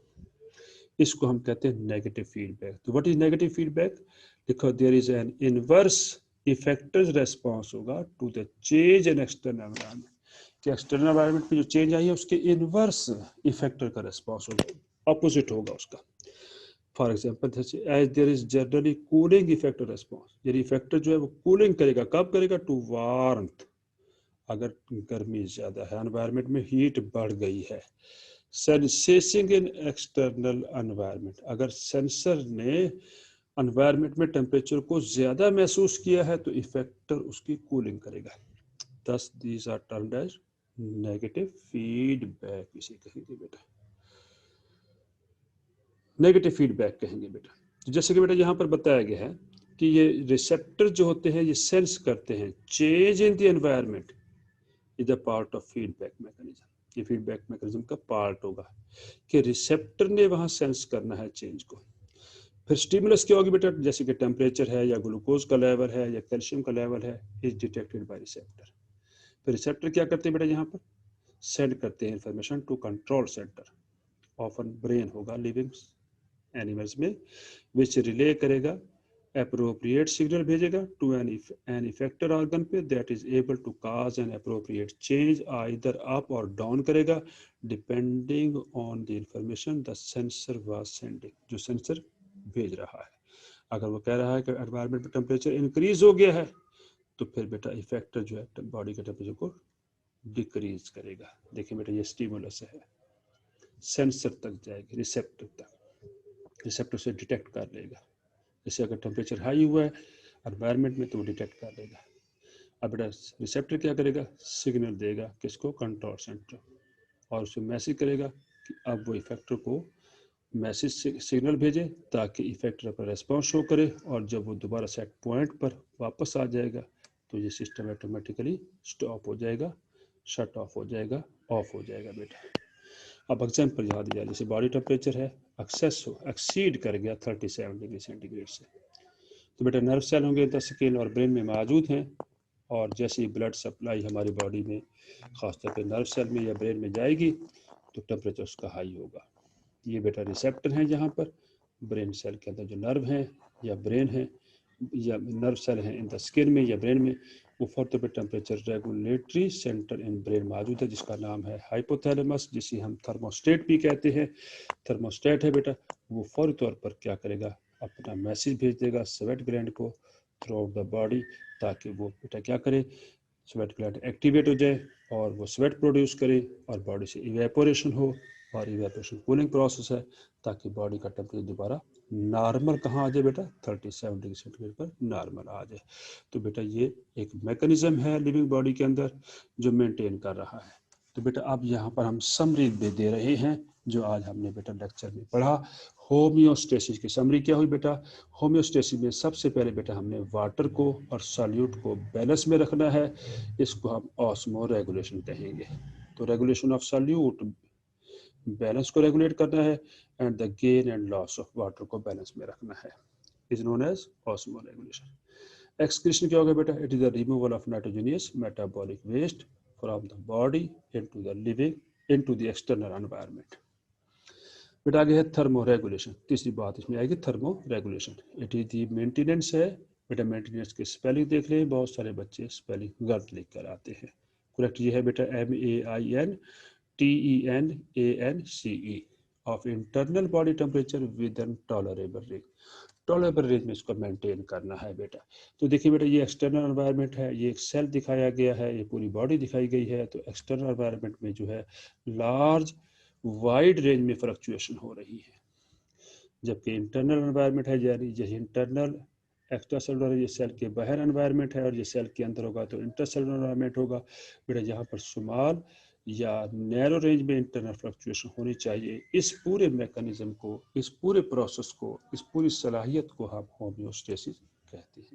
इसको हम कहते हैं नेगेटिव फीडबैक। तो व्हाट इज नेगेटिव फीडबैक, देखो there is an inverse effectors response होगा to the change in external environment, कि एक्सटर्नल एनवायरनमेंट में जो चेंज आई है उसके इनवर्स इफेक्टर का रेस्पॉन्स होगा, ऑपोजिट होगा उसका। For example as there is generally cooling effector response, यानी इफेक्टर जो है वो कूलिंग करेगा, कब करेगा, टू वार्मथ, अगर गर्मी ज्यादा है, एनवायरनमेंट में हीट बढ़ गई है। सेंसिंग इन एक्सटर्नल एनवायरनमेंट, अगर सेंसर ने एनवायरनमेंट में टेम्परेचर को ज्यादा महसूस किया है तो इफेक्टर उसकी कूलिंग करेगा। Thus these are termed as negative feedback, इसे कहेंगे बेटा, नेगेटिव फीडबैक कहेंगे बेटा। तो जैसे कि बेटा यहाँ पर बताया गया है कि ये रिसेप्टर जो होते हैं ये सेंस करते हैं change in the environment is a part of feedback mechanism. ये फीडबैक मैकेनिज्म का पार्ट होगा कि रिसेप्टर ने वहां सेंस करना है चेंज को। फिर स्टिमुलस क्या होगी बेटा, जैसे कि टेम्परेचर है या ग्लूकोज का लेवल है या कैल्शियम का लेवल है, इज डिटेक्टेड बाय रिसेप्टर। फिर रिसेप्टर क्या करते हैं बेटा, यहाँ पर सेंड करते हैं information to control center, often brain होगा लिविंग एनिमल्स में, विच रिले करेगा अप्रोप्रिएट सिग्नल भेजेगा टू एन इफेक्टर ऑर्गन पे that is able to cause an appropriate change, either up or down करेगा depending on the information the sensor was sending, जो sensor भेज रहा है। अगर वो कह रहा है कि एनवायरनमेंट में टेम्परेचर इंक्रीज हो गया है तो फिर बेटा इफेक्टर जो है बॉडी के टेम्परेचर को डिक्रीज करेगा। देखिए बेटा ये स्टिमुलस है, सेंसर तक जाएगी, रिसेप्टर तक, रिसेप्टर से डिटेक्ट कर लेगा। जैसे अगर टेम्परेचर हाई हुआ है एनवायरनमेंट में तो वो डिटेक्ट कर लेगा। अब बेटा रिसेप्टर क्या करेगा, सिग्नल देगा किसको, कंट्रोल सेंटर, और उसे मैसेज करेगा कि अब वो इफेक्टर को मैसेज सिग्नल भेजे ताकि इफेक्टर पर रेस्पॉन्स शो करे, और जब वो दोबारा सेट पॉइंट पर वापस आ जाएगा तो ये सिस्टम ऑटोमेटिकली स्टॉप हो जाएगा, शट ऑफ हो जाएगा, ऑफ हो जाएगा बेटा। अब एग्जाम्पल याद दिया, जैसे बॉडी टेम्परेचर है एक्सीड कर गया 37 डिग्री सेंटीग्रेड से, तो बेटा नर्व सेल होंगे द स्किन और ब्रेन में मौजूद हैं, और जैसे ही ब्लड सप्लाई हमारी बॉडी में खासतौर पे नर्व सेल में या ब्रेन में जाएगी तो टेम्परेचर उसका हाई होगा। ये बेटा रिसेप्टर हैं जहाँ पर ब्रेन सेल के अंदर जो नर्व हैं या ब्रेन है या नर्व सेल हैं इन द स्किन में या ब्रेन में, वो फॉर पे temperature regulatory centre in brain मौजूद है जिसका नाम है हाइपोथैलेमस, जिसे हम थर्मोस्टेट भी कहते हैं। थर्मोस्टेट है बेटा, वो फौरी तौर पर क्या करेगा, अपना मैसेज भेज देगा स्वेट ग्लैंड को थ्रू आउट द बॉडी, ताकि वो बेटा क्या करे, स्वेट ग्लैंड एक्टिवेट हो जाए और वो स्वेट प्रोड्यूस करे और बॉडी से इवेपोरेशन हो, और इवेपोरेशन कूलिंग प्रोसेस है ताकि बॉडी का टेम्परेचर दोबारा नॉर्मल कहाँ आ जाए बेटा, 37 डिग्री सेंटीग्रेड पर नॉर्मल आ जाए। तो बेटा ये एक मैकेनिज्म है लिविंग बॉडी के अंदर जो मेंटेन कर रहा है। तो बेटा अब यहाँ पर हम समरी दे रहे हैं जो आज हमने बेटा लेक्चर में पढ़ा। होम्योस्टेसिस की समरी क्या हुई बेटा, होम्योस्टेसिस में सबसे पहले बेटा हमने वाटर को और सॉल्यूट को बैलेंस में रखना है, इसको हम ऑस्मो रेगुलेशन कहेंगे। तो रेगुलेशन ऑफ सॉल्यूट बैलेंस को रेगुलेट करना है, and the gain and loss of water को बैलेंस में रखना है, is known as osmoregulation. Excretion क्या होगा बेटा, it is the removal of nitrogenous metabolic waste from the body into the living into the external environment. बेटा आगे है थर्मो रेगुलेशन, तीसरी बात इसमें आएगी thermoregulation. It is the maintenance है बेटा, मेंटेनेंस की स्पेलिंग देख रहे हैं, बहुत सारे बच्चे स्पेलिंग गलत लिख कर आते हैं। करेक्ट ये है बेटा MAINTENANCE of internal body temperature with an tolerable range. Tolerable range में इसको मेंटेन करना है बेटा। तो देखिए बेटा ये एक्सटर्नल एनवायरनमेंट है, ये एक सेल दिखाया गया है, ये पूरी बॉडी दिखाई गई है। तो एक्सटर्नल एनवायरनमेंट में जो है लार्ज वाइड रेंज में फ्लक्चुएशन हो रही है, जबकि इंटरनल एनवायरनमेंट है यानी ये इंटरनल एक्स्ट्रा सेलुलर, ये सेल के बाहर एनवायरनमेंट है, और ये सेल के अंदर होगा तो इंटर सेलुलर एनवायरनमेंट होगा बेटा, जहाँ पर स्मॉल या नैरो रेंज में इंटरनल फ्लक्चुएशन होनी चाहिए। इस पूरे मैकेनिज्म को, इस पूरे प्रोसेस को, इस पूरी सलाहियत को हम होम्योस्टेसिस कहते हैं।